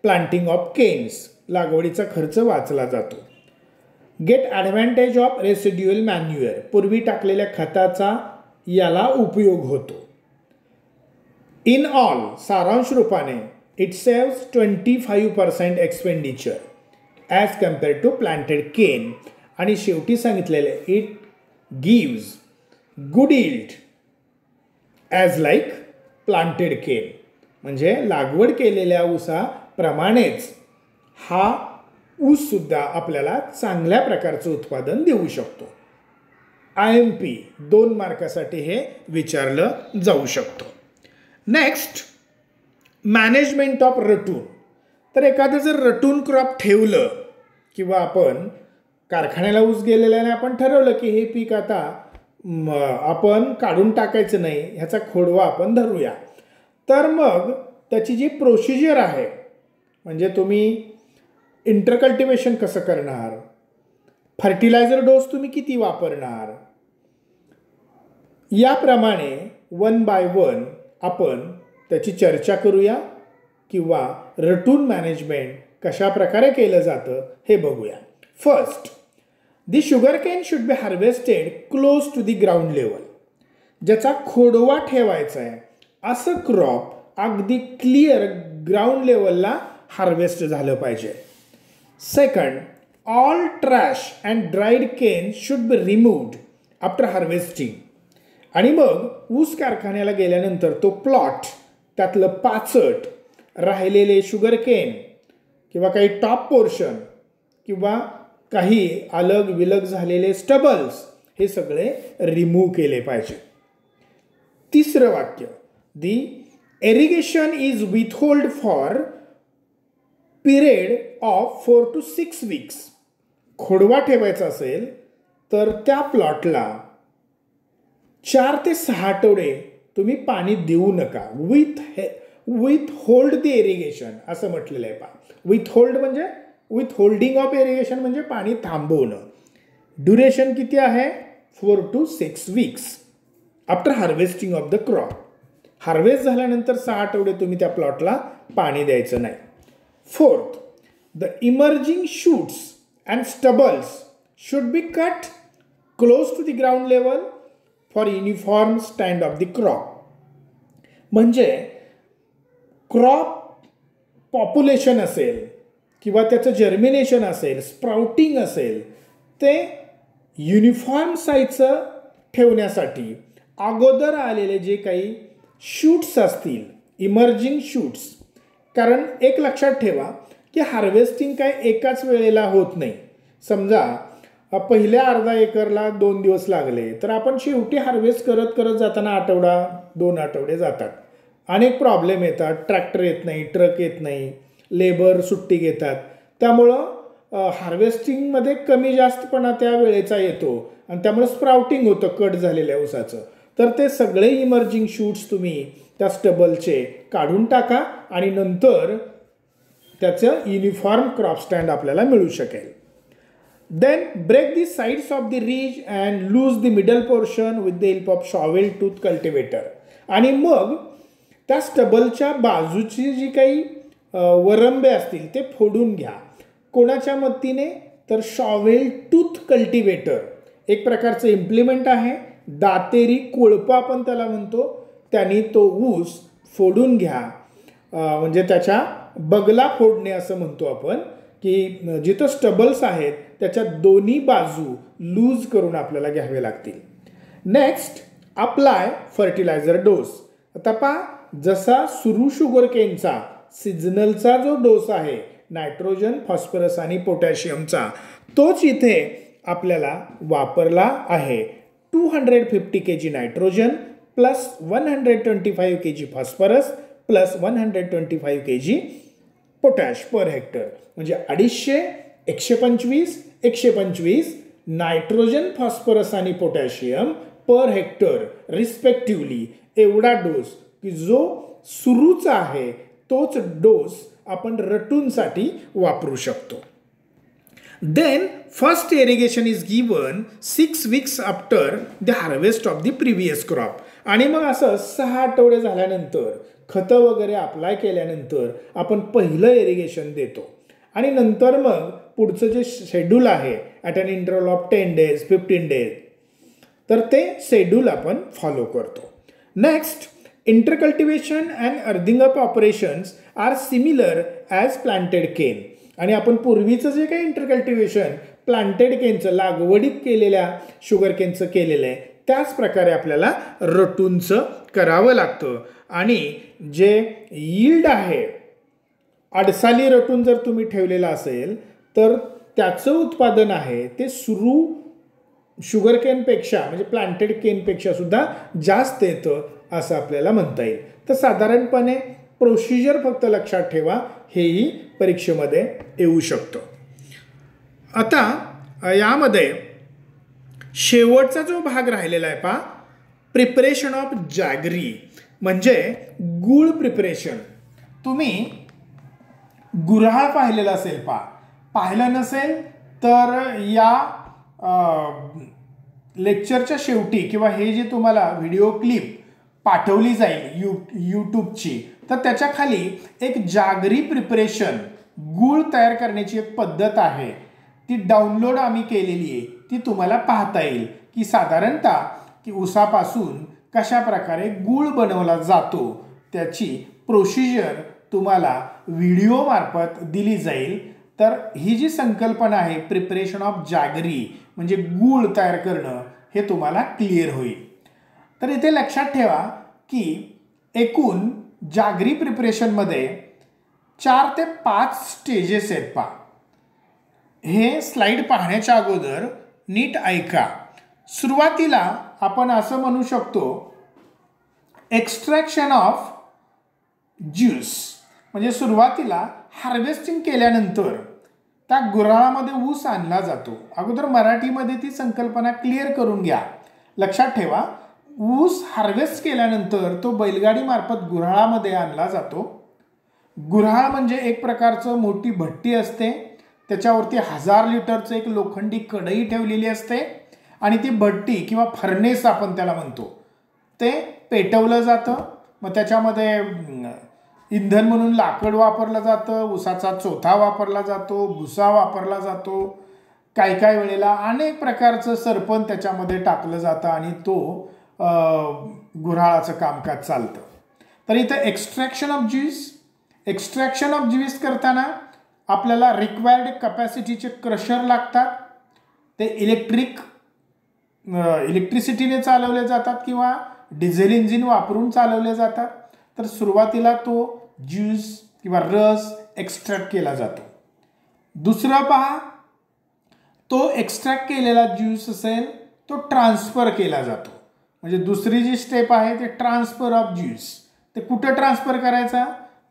planting of canes. लागवडीचा खर्च वाचला जातो. Get advantage of residual manure. पूर्वी टाकलेल्या खताचा याला उपयोग होतो. इन ऑल सारांश रूपाने it saves 25% expenditure as compare to planted cane. आणि शेवटी सांगितलेले it gives good yield as like planted cane. म्हणजे लागवड केलेल्या ऊसाप्रमाणेच हा ऊससुद्धा आपल्याला चांगल्या प्रकारचं उत्पादन देऊ शकतो. IMP 2 मार्कासाठी हे विचारलं जाऊ शकतं. Next, management of रटून. तर एखादं जर रटून क्रॉप ठेवलं किंवा आपण कारखान्याला ऊस गेलेल्याने आपण ठरवलं की हे पीक आता आपण काढून टाकायचं नाही, ह्याचा खोडवा आपण धरूया, तर मग त्याची जी प्रोसिजर आहे, म्हणजे तुम्ही इंटरकल्टिवेशन कसं करणार, फर्टिलायझर डोस तुम्ही किती वापरणार, याप्रमाणे 1 by 1 आपण त्याची चर्चा करूया किंवा रटून मॅनेजमेंट कशा प्रकारे केलं जातं हे बघूया. First, the sugar cane should be harvested close to the ground level. ज्याचा खोडवा ठेवायचा आहे असं क्रॉप अगदी क्लिअर ग्राउंड लेवलला हार्वेस्ट झालं पाहिजे. Second, all trash and dried cane should be removed after harvesting. आणि मग ऊस कारखान्याला गेल्यानंतर तो प्लॉट, त्यातलं पाचट राहिलेले शुगर केन किंवा काही टॉप पोर्शन किंवा काही अलग विलग झालेले स्टबल्स हे सगळे रिमूव्ह केले पाहिजे. तिसरं वाक्य, the irrigation is withhold for period of 4 to 6 weeks. खोडवा ठेवायचा असेल तर त्या प्लॉटला 4 ते 6 आठवडे तुम्ही पाणी देऊ नका. विथ होल्ड द इरिगेशन असं म्हटलेलं आहे पहा. विथ होल्ड म्हणजे विथ होल्डिंग ऑफ इरिगेशन म्हणजे पाणी थांबवणं. ड्युरेशन किती आहे? 4 to 6 weeks after harvesting of the crop. Harvest झाल्यानंतर 6 आठवडे तुम्ही त्या प्लॉटला पाणी द्यायचं नाही. Fourth, the emerging shoots and stubbles should be cut close to the ground level for uniform stand of the crop. म्हणजे क्रॉप पॉप्युलेशन असेल किंवा त्याचं जर्मिनेशन असेल, स्प्राउटिंग असेल, ते युनिफॉर्म साईजचं ठेवण्यासाठी अगोदर आलेले जे काही शूट्स असतील, इमर्जिंग शूट्स, कारण एक लक्षात ठेवा की हार्वेस्टिंग काय एकाच वेळेला होत नाही. समजा पहिल्या अर्धा एकरला 2 दिवस लागले तर आपण शेवटी हार्वेस्ट करत करत जाताना आठवडा 2 आठवडे जातात. अनेक प्रॉब्लेम येतात, ट्रॅक्टर येत नाही, ट्रक येत नाही, लेबर सुट्टी घेतात, त्यामुळं हार्वेस्टिंगमध्ये कमी जास्तपणा त्या वेळेचा येतो आणि त्यामुळे स्प्राउटिंग होतं कट झालेल्या ऊसाचं. तर ते सगळे इमर्जिंग शूट्स तुम्ही त्या स्टबलचे काढून टाका आणि नंतर त्याचं युनिफॉर्म क्रॉप स्टँड आपल्याला मिळू शकेल. Then break the sides of the ridge and lose the middle portion with the help of shovel tooth cultivator. आणि मग त्या स्टबलच्या बाजूची जी काही वरंबे असतील ते फोडून घ्या. कोणाच्या मदतीने? तर शॉवेल टूथ कल्टिवेटर एक प्रकारचं इम्प्लिमेंट आहे, दातेरी कोळपा आपण त्याला म्हणतो. त्यांनी तो ऊस फोडून घ्या, म्हणजे त्याच्या बगला फोडणे असं म्हणतो आपण, की जिथं स्टबल्स आहेत त्याच्या दोन्ही बाजू लूज करून आपल्याला घ्यावे लागतील. Next, apply fertiliser dose. आता पहा, जसा सुरू शुगर केनचा सिजनलचा जो डोस आहे नायट्रोजन, फॉस्फरस आणि पोटॅशियमचा, तोच इथे आपल्याला वापरला आहे. 250 kg nitrogen plus 125 kg phosphorus plus 125 kg potash per hectare, म्हणजे 250, 125, 125 नायट्रोजन, फॉस्फरस आणि पोटॅशियम पर हेक्टर रिस्पेक्टिव्हली एवढा डोस, की जो सुरूचा आहे तोच डोस आपण रटूनसाठी वापरू शकतो. Then first irrigation is given 6 weeks after the harvest of the previous crop. आणि मग असं 6 आठवडे झाल्यानंतर खतं वगैरे अप्लाय केल्यानंतर आपण पहिलं इरिगेशन देतो आणि नंतर मग पुढचं जे शेड्यूल आहे at an interval of 10 days, 15 days, तर ते शेड्यूल आपण फॉलो करतो. Next, intercultivation and earthing up operations are similar as planted cane. आणि आपण पूर्वीचं जे काही इंटरकल्टिवेशन प्लांटेड केनचं, लागवडीत केलेल्या शुगर केनचं केलेलं आहे, त्याच प्रकारे आपल्याला रटूनचं करावं लागतं. आणि जे यील्ड आहे, अडसाली रटून जर तुम्ही ठेवलेलं असेल तर त्याचं उत्पादन आहे ते सुरू शुगर केनपेक्षा, म्हणजे प्लांटेड केनपेक्षा सुद्धा जास्त येतं असं आपल्याला म्हणता येईल. तर साधारणपणे प्रोसिजर फक्त लक्षात ठेवा, हेही परीक्षेमध्ये येऊ शकतं. आता यामध्ये शेवटचा जो भाग राहिलेला आहे पहा, प्रिपरेशन ऑफ जॅगरी, म्हणजे गूळ प्रिपरेशन. तुम्ही गुऱ्हाळ पाहिलेला असेल पहा, पाहिलं नसेल तर या लेक्चरच्या शेवटी किंवा हे जे तुम्हाला व्हिडिओ क्लिप पाठवली जाईल यूट्यूबची, तर त्याच्या खाली एक जागरी प्रिपरेशन, गूळ तयार करण्याची एक पद्धत आहे, ती डाउनलोड आम्ही केलेली आहे. ती तुम्हाला पाहता येईल की साधारणतः की ऊसापासून कशा प्रकारे गूळ बनवला जातो त्याची प्रोसिजर तुम्हाला व्हिडिओ मार्फत दिली जाईल. तर ही जी संकल्पना आहे प्रिपरेशन ऑफ जॅगरी, म्हणजे गूळ तयार करणं, हे तुम्हाला क्लिअर होईल. तर इथे लक्षात ठेवा की एकूण जॅगरी प्रिपरेशनमध्ये 4 ते 5 स्टेजेस आहेत पहा. हे स्लाइड पाहण्याच्या अगोदर नीट ऐका. सुरुवातीला आपण असं म्हणू शकतो, एक्स्ट्रॅक्शन ऑफ ज्यूस, म्हणजे सुरुवातीला हार्वेस्टिंग केल्यानंतर त्या गुऱ्हाळामध्ये ऊस आणला जातो. अगोदर मराठीमध्ये ती संकल्पना क्लिअर करून घ्या. लक्षात ठेवा, ऊस हार्वेस्ट केल्यानंतर तो बैलगाडी मार्फत गुऱ्हाळामध्ये आणला जातो. गुऱ्हाळ म्हणजे एक प्रकारचं मोठी भट्टी असते, त्याच्यावरती 1000 लिटरचं एक लोखंडी कढई ठेवलेली असते आणि ती भट्टी किंवा फर्नेस आपण त्याला म्हणतो, ते पेटवलं जातं. मग त्याच्यामध्ये इंधन म्हणून लाकड वापरलं जातं, ऊसाचा चोथा वापरला जातो, भुसा वापरला जातो, काही काही वेळेला अनेक प्रकारचं सरपण त्याच्यामध्ये टाकलं जातं आणि तो गुऱ्हाळाचं कामकाज चालतं. तर इथं एक्स्ट्रॅक्शन ऑफ ज्यूस करताना आपल्याला रिक्वायर्ड कपॅसिटीचे क्रशर लागतात. ते इलेक्ट्रिसिटीने चालवले जातात किंवा डिझेल इंजिन वापरून चालवले जातात. तर सुरुवातीला तो ज्यूस किंवा रस एक्स्ट्रॅक्ट केला जातो. दुसरं पहा, तो एक्स्ट्रॅक्ट केलेला ज्यूस असेल तो ट्रान्सफर केला जातो. म्हणजे दुसरी जी स्टेप आहे ते ट्रान्सफर ऑफ ज्यूस. ते कुठं ट्रान्सफर करायचा,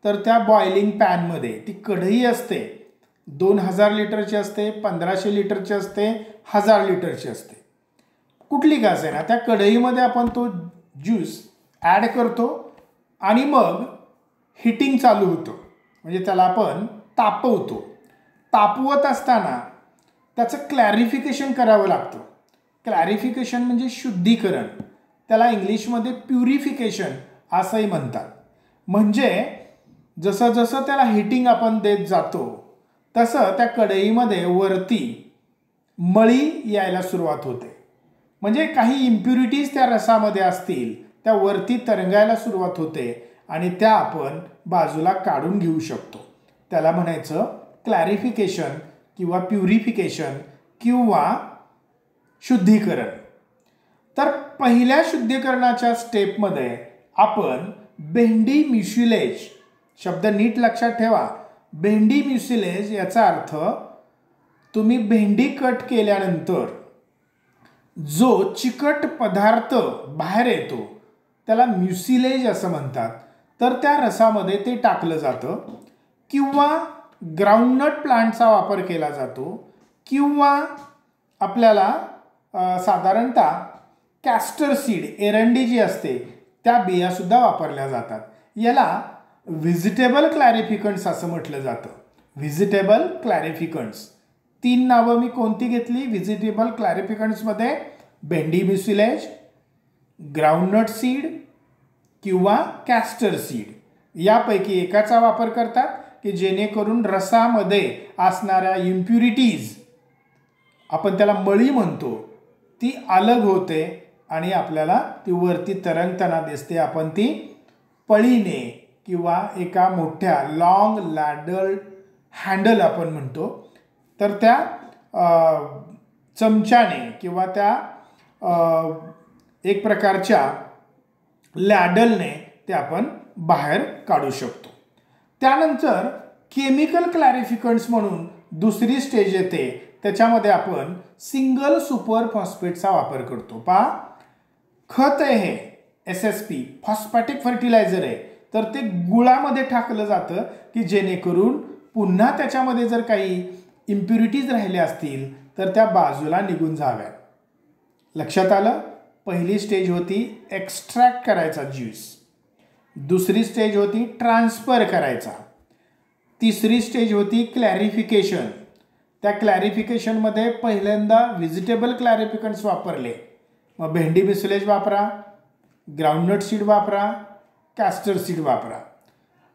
तर त्या बॉइलिंग पॅनमध्ये. ती कढई असते, 2000 लिटरची असते, 1500 लिटरची असते, 1000 लिटरची असते, कुठली का असे ना. त्या कढईमध्ये आपण तो ज्यूस ॲड करतो आणि मग हिटिंग चालू होतं. म्हणजे त्याला आपण तापवतो. तापवत असताना त्याचं क्लॅरिफिकेशन करावं लागतं. क्लॅरिफिकेशन म्हणजे शुद्धीकरण. त्याला इंग्लिशमध्ये प्युरिफिकेशन असंही म्हणतात. म्हणजे जसं जसं त्याला हिटिंग आपण देत जातो तसं त्या कढईमध्ये वरती मळी यायला सुरुवात होते. म्हणजे काही इम्प्युरिटीज त्या रसामध्ये असतील त्या वरती तरंगायला सुरुवात होते आणि त्या आपण बाजूला काढून घेऊ शकतो. त्याला म्हणायचं क्लॅरिफिकेशन किंवा प्युरिफिकेशन किंवा शुद्धीकरण. तर पहिल्या शुद्धीकरणाच्या स्टेपमध्ये आपण बेंडी म्युसिलेज, शब्द नीट लक्षात ठेवा. बेंडी म्युसिलेज याचा अर्थ तुम्ही भेंडी कट केल्यानंतर जो चिकट पदार्थ बाहेर येतो त्याला म्युसिलेज असं म्हणतात. तर त्या रसामध्ये ते टाकलं जातं किंवा ग्राउंडनट प्लांटचा वापर केला जातो किंवा आपल्याला साधारणतः कॅस्टर सीड, एरंडी जी असते त्या बियासुद्धा वापरल्या जातात. याला व्हिजिटेबल क्लॅरिफिकंट्स असं म्हटलं जातं. व्हिजिटेबल क्लॅरिफिकंट्स. 3 नावं मी कोणती घेतली व्हिजिटेबल क्लॅरिफिकंट्समध्ये? भेंडी म्युसिलेज, ग्राउंडनट सीड किंवा कॅस्टर सीड यापैकी एकाचा वापर करतात की जेणेकरून रसामध्ये असणाऱ्या इम्प्युरिटीज, आपण त्याला मळी म्हणतो, ती अलग होते आणि आपल्याला ती वरती तरंगताना दिसते. आपण ती पळीने किंवा एका मोठ्या लॉंग लॅडर हँडल आपण म्हणतो, तर त्या चमच्याने किंवा त्या एक प्रकारच्या लॅडलने ते आपण बाहेर काढू शकतो. त्यानंतर केमिकल क्लॅरिफिकंट्स म्हणून दुसरी स्टेज येते. त्याच्यामध्ये आपण सिंगल सुपर फॉस्फेटचा वापर करतो. पहा, खत आहे हे SSP, फॉस्फॅटिक फर्टिलायझर आहे. तर ते गुळामध्ये टाकलं जातं की जेणेकरून पुन्हा त्याच्यामध्ये जर काही इम्प्युरिटीज राहिल्या असतील तर त्या बाजूला निघून जाव्यात. लक्षात आलं? पहिली स्टेज होती एक्स्ट्रॅक्ट करायचा ज्यूस, दुसरी स्टेज होती ट्रान्सफर करायचा, तिसरी स्टेज होती क्लॅरिफिकेशन. त्या क्लॅरिफिकेशनमध्ये पहिल्यांदा व्हिजिटेबल क्लॅरिफिकंट्स वापरले. मग भेंडी म्युसिलेज वापरा, ग्राउंडनट सीड वापरा, कॅस्टर सीड वापरा.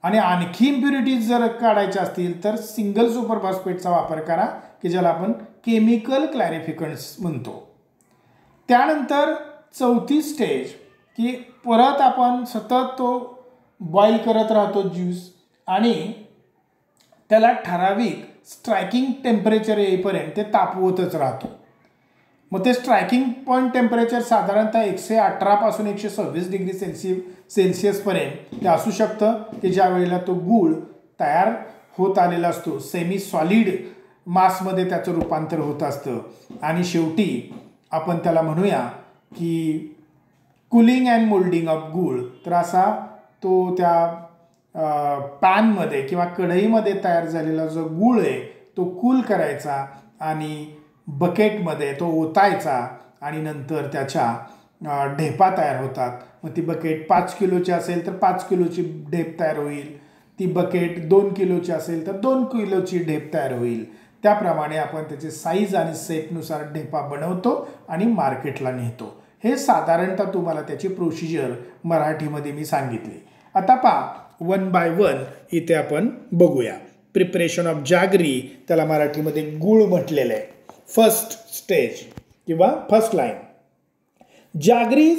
आणि आणखी इम्प्युरिटीज जर काढायच्या असतील तर सिंगल सुपर फॉस्फेटचा वापर करा की ज्याला आपण केमिकल क्लॅरिफिकंट्स म्हणतो. त्यानंतर चौथी स्टेज की परत आपण सतत तो बॉईल करत राहतो ज्यूस आणि त्याला ठराविक स्ट्रायकिंग टेम्परेचर येईपर्यंत ते तापवतच राहतो. मग ते स्ट्रायकिंग पॉईंट टेम्परेचर साधारणतः 118 पासून 126 डिग्री सेल्सिअसपर्यंत ते असू शकतं की ज्या वेळेला तो गूळ तयार होत आलेला असतो, सेमी सॉलिड मासमध्ये त्याचं रूपांतर होत असतं. आणि शेवटी आपण त्याला म्हणूया की कुलिंग अँड मोल्डिंग ऑफ गूळ. तर असा तो त्या पॅनमध्ये किंवा कढईमध्ये तयार झालेला जो गूळ आहे तो कूल करायचा आणि बकेटमध्ये तो ओतायचा आणि नंतर त्याच्या ढेपा तयार होतात. मग ती बकेट 5 किलोची असेल तर 5 किलोची ढेप तयार होईल, ती बकेट 2 किलोची असेल तर 2 किलोची ढेप तयार होईल. त्याप्रमाणे आपण त्याचे साईज आणि शेपनुसार ढेपा बनवतो आणि मार्केटला नेतो. हे साधारणतः तुम्हाला त्याची प्रोसिजर मराठीमध्ये मी सांगितली. आता पहा, 1 बाय 1 इथे आपण बघूया. प्रिपरेशन ऑफ जागरी, त्याला मराठीमध्ये गूळ म्हटलेलं आहे. फर्स्ट स्टेज किंवा first line, jaggery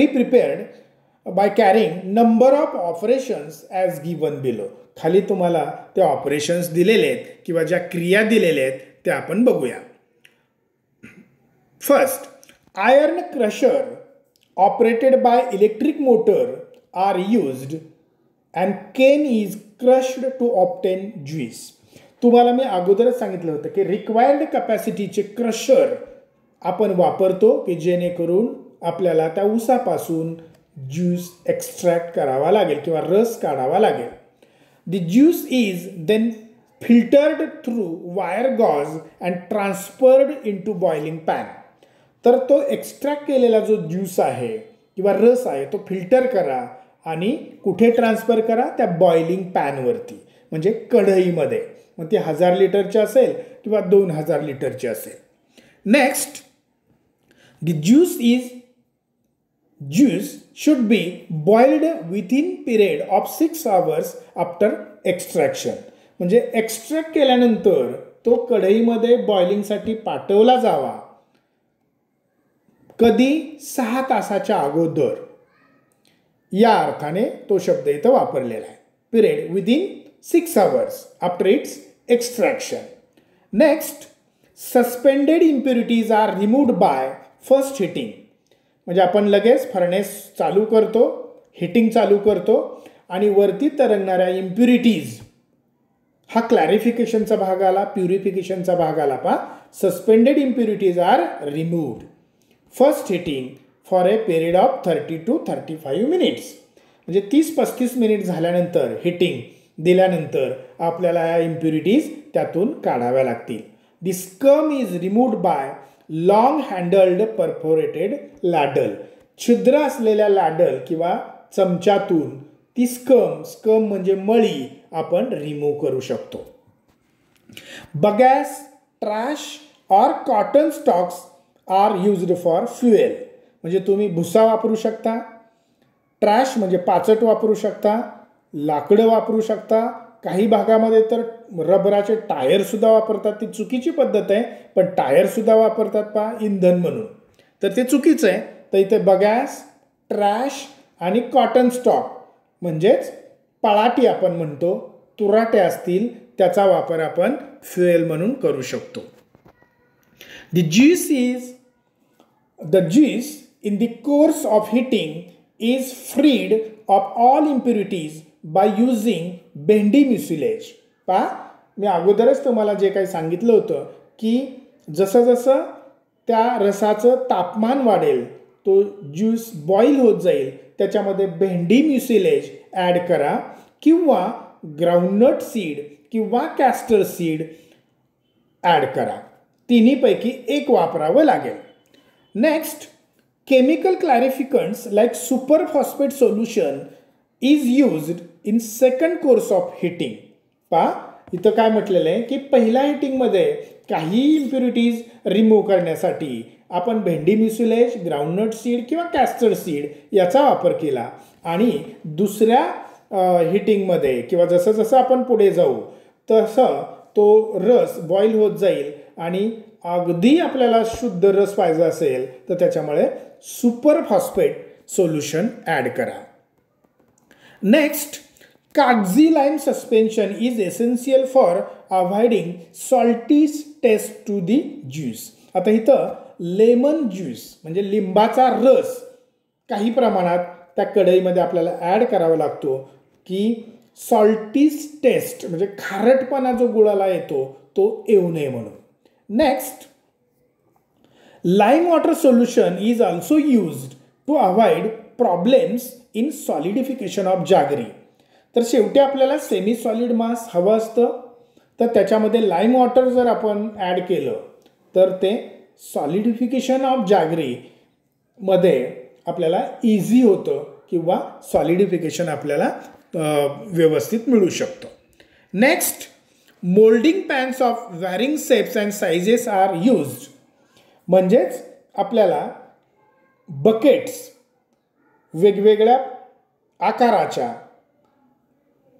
prepared by carrying number of operations as given below. खाली तुम्हाला ते ऑपरेशन्स दिलेले आहेत किंवा ज्या क्रिया दिलेल्या आहेत त्या आपण बघूया. First, iron crusher operated by electric motor are used and cane is crushed to obtain juice. तुम्हाला मी अगोदरच सांगितलं होतं की रिक्वायर्ड कॅपॅसिटीचे क्रशर आपण वापरतो की जेणेकरून आपल्याला त्या ऊसापासून ज्यूस एक्स्ट्रॅक्ट करावा लागेल किंवा रस काढावा लागेल. The juice is then filtered through wire gauze and transferred into boiling pan. तर तो एक्स्ट्रॅक्ट केलेला जो ज्यूस आहे किंवा रस आहे तो फिल्टर करा आणि कुठे ट्रान्सफर करा? त्या बॉइलिंग पॅनवरती, म्हणजे कढईमध्ये. मग ती 1000 लिटरची असेल किंवा 2000 लिटरची असेल. Next, the juice should be boiled within period of 6 hours after extraction. म्हणजे एक्स्ट्रॅक्ट केल्यानंतर तो कढईमध्ये बॉइलिंगसाठी पाठवला जावा. कधी? 6 तासाच्या अगोदर. या अर्थाने तो शब्द इथं वापरलेला आहे. Period within 6 hours after its extraction. Next, suspended impurities are removed by first heating. म्हणजे आपण लगेच फर्नेस चालू करतो, हिटिंग चालू करतो आणि वरती तरंगणाऱ्या इम्प्युरिटीज, हा क्लॅरिफिकेशनचा भाग आला, प्युरिफिकेशनचा भाग आला. पहा, suspended impurities are removed first heating for a period of 30 to 35 minutes. म्हणजे 30-35 मिनिट झाल्यानंतर हिटिंग दिल्यानंतर आपल्याला या इम्प्युरिटीज त्यातून काढाव्या लागतील. The scum is removed by long handled perforated ladle. छिद्र असलेल्या लॅडल किंवा चमच्यातून ती स्कम म्हणजे मळी आपण रिमूव्ह करू शकतो. Bagasse, trash or cotton stalks are used for fuel. म्हणजे तुम्ही भुसा वापरू शकता, ट्रॅश म्हणजे पाचट वापरू शकता, लाकडं वापरू शकता, काही भागामध्ये तर रबराचे टायरसुद्धा वापरतात. ती चुकीची पद्धत आहे, पण टायरसुद्धा वापरतात पहा इंधन म्हणून, तर ते चुकीचं आहे. तर इथे बगॅस, ट्रॅश आणि कॉटन स्टॉक म्हणजेच पळाटी आपण म्हणतो, तुराटे असतील त्याचा वापर आपण फ्युएल म्हणून करू शकतो. The juice in the course of heating is freed of all impurities by using बेंडी म्युसिलेज. पहा, मी अगोदरच तुम्हाला जे काही सांगितलं होतं की जसं जसं त्या रसाचं तापमान वाढेल, तो ज्यूस बॉईल होत जाईल, त्याच्यामध्ये भेंडी म्युसिलेज ॲड करा किंवा ग्राउंडनट सीड किंवा कॅस्टर सीड ॲड करा. तिन्हीपैकी एक वापरावं लागेल. Next, chemical clarificants like super phosphate solution is used in second course of heating. पहा, इथं काय म्हटलेलं आहे की पहिल्या हिटिंगमध्ये काही इम्प्युरिटीज रिमूव्ह करण्यासाठी आपण भेंडी म्युसिलेज, ग्राउंडनट सीड किंवा कॅस्टर सीड याचा वापर केला आणि दुसऱ्या हिटिंगमध्ये किंवा जसं जसं आपण पुढे जाऊ तसं तो रस बॉईल होत जाईल आणि अगदी आपल्याला शुद्ध रस पाहिजे असेल तर त्याच्यामुळे सुपर फॉस्फेट सोल्युशन ॲड करा. नेक्स्ट, कागजी lime suspension is essential for avoiding salty taste to the juice. आता इथं लेमन ज्यूस म्हणजे लिंबाचा रस काही प्रमाणात त्या कढईमध्ये आपल्याला ॲड करावा लागतो की सॉल्टी टेस्ट म्हणजे खारटपणा जो गुळाला येतो तो येऊ नये म्हणून. Next, lime water solution is also used to avoid problems in solidification of jaggery. तर शेवटी आपल्याला सेमी सॉलिड मास हवं असतं, तर त्याच्यामध्ये लाईम वॉटर जर आपण ॲड केलं तर ते सॉलिडिफिकेशन ऑफ जॅगरी मध्ये आपल्याला इझी होतं किंवा सॉलिडिफिकेशन आपल्याला व्यवस्थित मिळू शकतं. Next, moulding pans of varying shapes and sizes are used. म्हणजेच आपल्याला बकेट्स वेगवेगळ्या आकाराच्या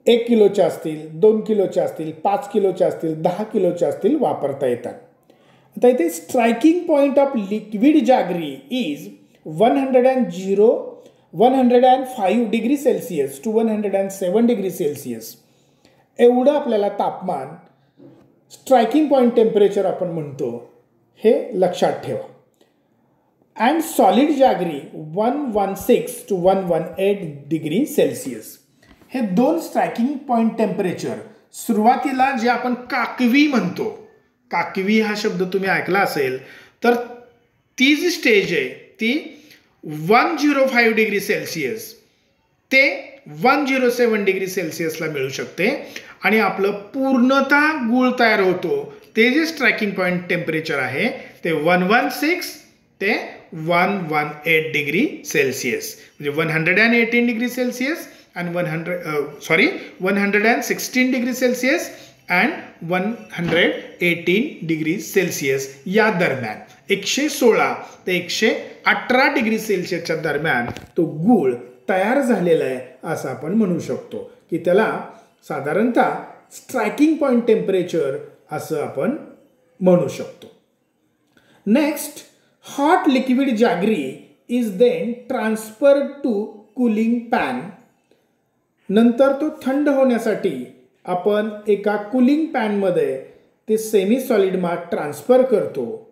1 किलोच्या असतील, 2 किलोच्या असतील, 5 किलोच्या असतील, 10 किलोच्या असतील वापरता येतात. आता इथे striking point of liquid jaggery is 105 degree Celsius to 107 degree Celsius. एवढं आपल्याला तापमान स्ट्रायकिंग पॉईंट टेम्परेचर आपण म्हणतो, हे लक्षात ठेवा. And solid जागरी 116 to 118 degree Celsius. हे दोन स्ट्रायकिंग पॉईंट टेम्परेचर सुरुवातीला जे आपण काकवी म्हणतो, काकवी हा शब्द तुम्ही ऐकला असेल, तर ती जी स्टेज आहे ती 105 डिग्री सेल्सिअस ते 107 डिग्री सेल्सिअसला मिळू शकते. आणि आपलं पूर्णतः गूळ तयार होतो ते जे स्ट्रायकिंग पॉईंट टेम्परेचर आहे ते 116 ते 118 डिग्री सेल्सिअस, म्हणजे 118 degree Celsius and 116 degree Celsius and 118 degree Celsius या दरम्यान 116 ते 118 डिग्री सेल्सिअसच्या दरम्यान तो गूळ तयार झालेला आहे असं आपण म्हणू शकतो, की त्याला साधारणतः स्ट्रायकिंग पॉईंट टेम्परेचर असं आपण म्हणू शकतो. Next, hot liquid jaggery is then transferred to cooling pan. नंतर तो थंड होण्यासाठी आपण एका कूलिंग पॅनमध्ये ते सेमी सॉलिड मास ट्रान्सफर करतो.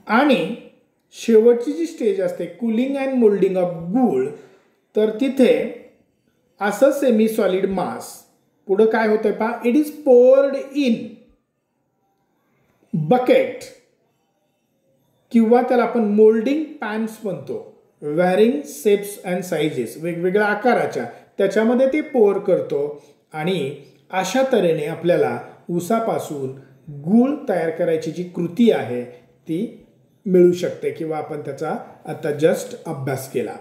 आणि शेवटची जी स्टेज असते कूलिंग अँड मोल्डिंग ऑफ गूळ, तर तिथे असं सेमी सॉलिड मास पुढं काय होतंय पहा, it is poured in bucket किंवा त्याला आपण मोल्डिंग पॅन्स म्हणतो, व्हॅरिंग शेप्स अँड साइजेस, वेगवेगळ्या आकाराच्या, त्याच्यामध्ये ते पोर करतो. आणि अशा तऱ्हेने आपल्याला ऊसापासून गूळ तयार करायची जी कृती आहे ती मिळू शकते, किंवा आपण त्याचा आता जस्ट अभ्यास केला.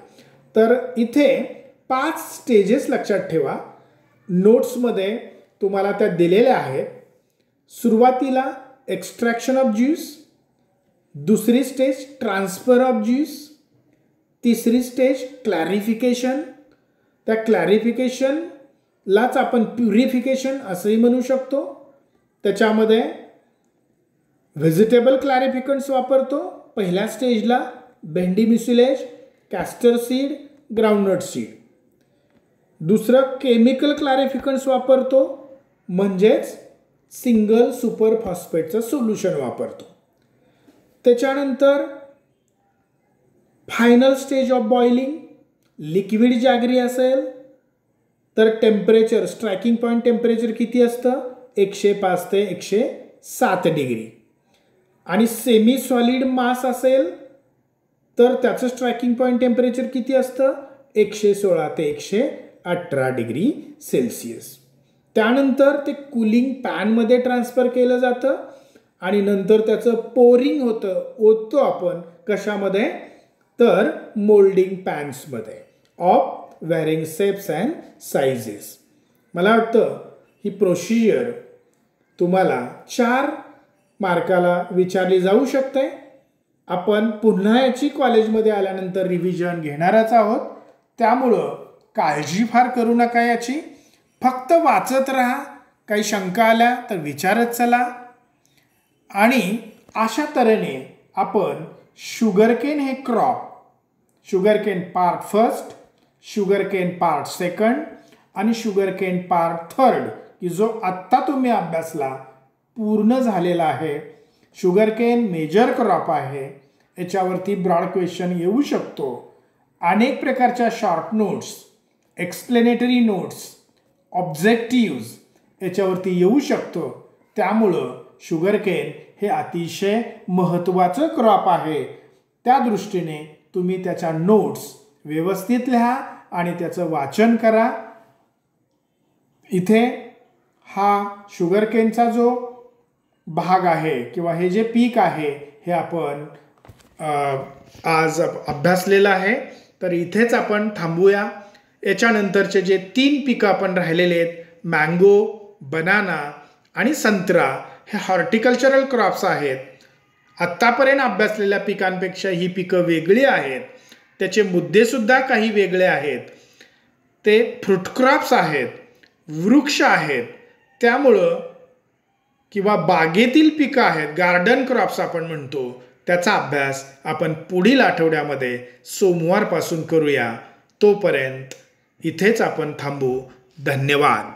तर इथे 5 स्टेजेस लक्षात ठेवा, नोट्समध्ये तुम्हाला त्या दिलेल्या आहेत. सुरुवातीला एक्स्ट्रॅक्शन ऑफ ज्यूस, दुसरी स्टेज ट्रान्सफर ऑफ ज्यूस, तिसरी स्टेज क्लॅरिफिकेशन, त्या क्लॅरिफिकेशनलाच आपण प्युरिफिकेशन असंही म्हणू शकतो. त्याच्यामध्ये व्हेजिटेबल क्लॅरिफिकंट्स वापरतो पहिल्या स्टेजला, भेंडी mucilage, castor seed, groundnut seed. दुसरं केमिकल क्लॅरिफिकंट्स वापरतो, म्हणजेच सिंगल सुपर फॉस्फेटचं सोल्युशन वापरतो. त्याच्यानंतर final stage of boiling, liquid jaggery असेल तर टेम्परेचर, स्ट्रायकिंग पॉईंट टेम्परेचर किती असतं, 105 ते 107 डिग्री. आणि सेमी सॉलिड मास असेल तर त्याचं स्ट्रायकिंग पॉईंट टेम्परेचर किती असतं, 116 ते 118 डिग्री सेल्सिअस. त्यानंतर ते कूलिंग पॅनमध्ये ट्रान्सफर केलं जातं आणि नंतर त्याचं पोरिंग होतं, ओततो आपण कशामध्ये, तर मोल्डिंग पॅन्समध्ये of varying shapes and sizes. मला वाटतं ही प्रोसिजर तुम्हाला 4 मार्काला विचारली जाऊ शकते. आपण पुन्हा याची कॉलेजमध्ये आल्यानंतर रिव्हिजन घेणारच आहोत, त्यामुळं काळजी फार करू नका याची, फक्त वाचत राहा. काही शंका आल्या तर विचारत चला. आणि अशा तऱ्हेने आपण शुगरकेन हे crop, sugarcane part first, sugarcane part second आणि शुगरकेन पार्ट थर्ड, की जो आत्ता तुम्ही अभ्यासला पूर्ण झालेला आहे. शुगरकेन मेजर क्रॉप आहे, याच्यावरती ब्रॉड क्वेश्चन येऊ शकतो. अनेक प्रकारच्या short notes, explanatory notes, objectives याच्यावरती येऊ शकतो. त्यामुळं शुगरकेन हे अतिशय महत्त्वाचं क्रॉप आहे. त्या दृष्टीने तुम्ही त्याच्या नोट्स व्यवस्थित लिहा आणि त्याचं वाचन करा. इथे हा शुगरकेनचा जो भाग आहे किंवा हे जे पीक आहे हे आपण आज अभ्यासलेलं आहे. तर इथेच आपण थांबूया. याच्यानंतरचे जे 3 पिकं आपण राहिलेले आहेत, मँगो, बनाना आणि संत्रा, हे हॉर्टिकल्चरल क्रॉप्स आहेत. आत्तापर्यंत अभ्यासलेल्या पिकांपेक्षा ही पिकं वेगळी आहेत, त्याचे मुद्देसुद्धा काही वेगळे आहेत. ते फ्रूट क्रॉप्स आहेत, वृक्ष आहेत. त्यामुळं किंवा बागेतील पिकं आहेत, गार्डन क्रॉप्स आपण म्हणतो, त्याचा अभ्यास आपण पुढील आठवड्यामध्ये सोमवारपासून करूया. तोपर्यंत इथेच आपण थांबू. धन्यवाद.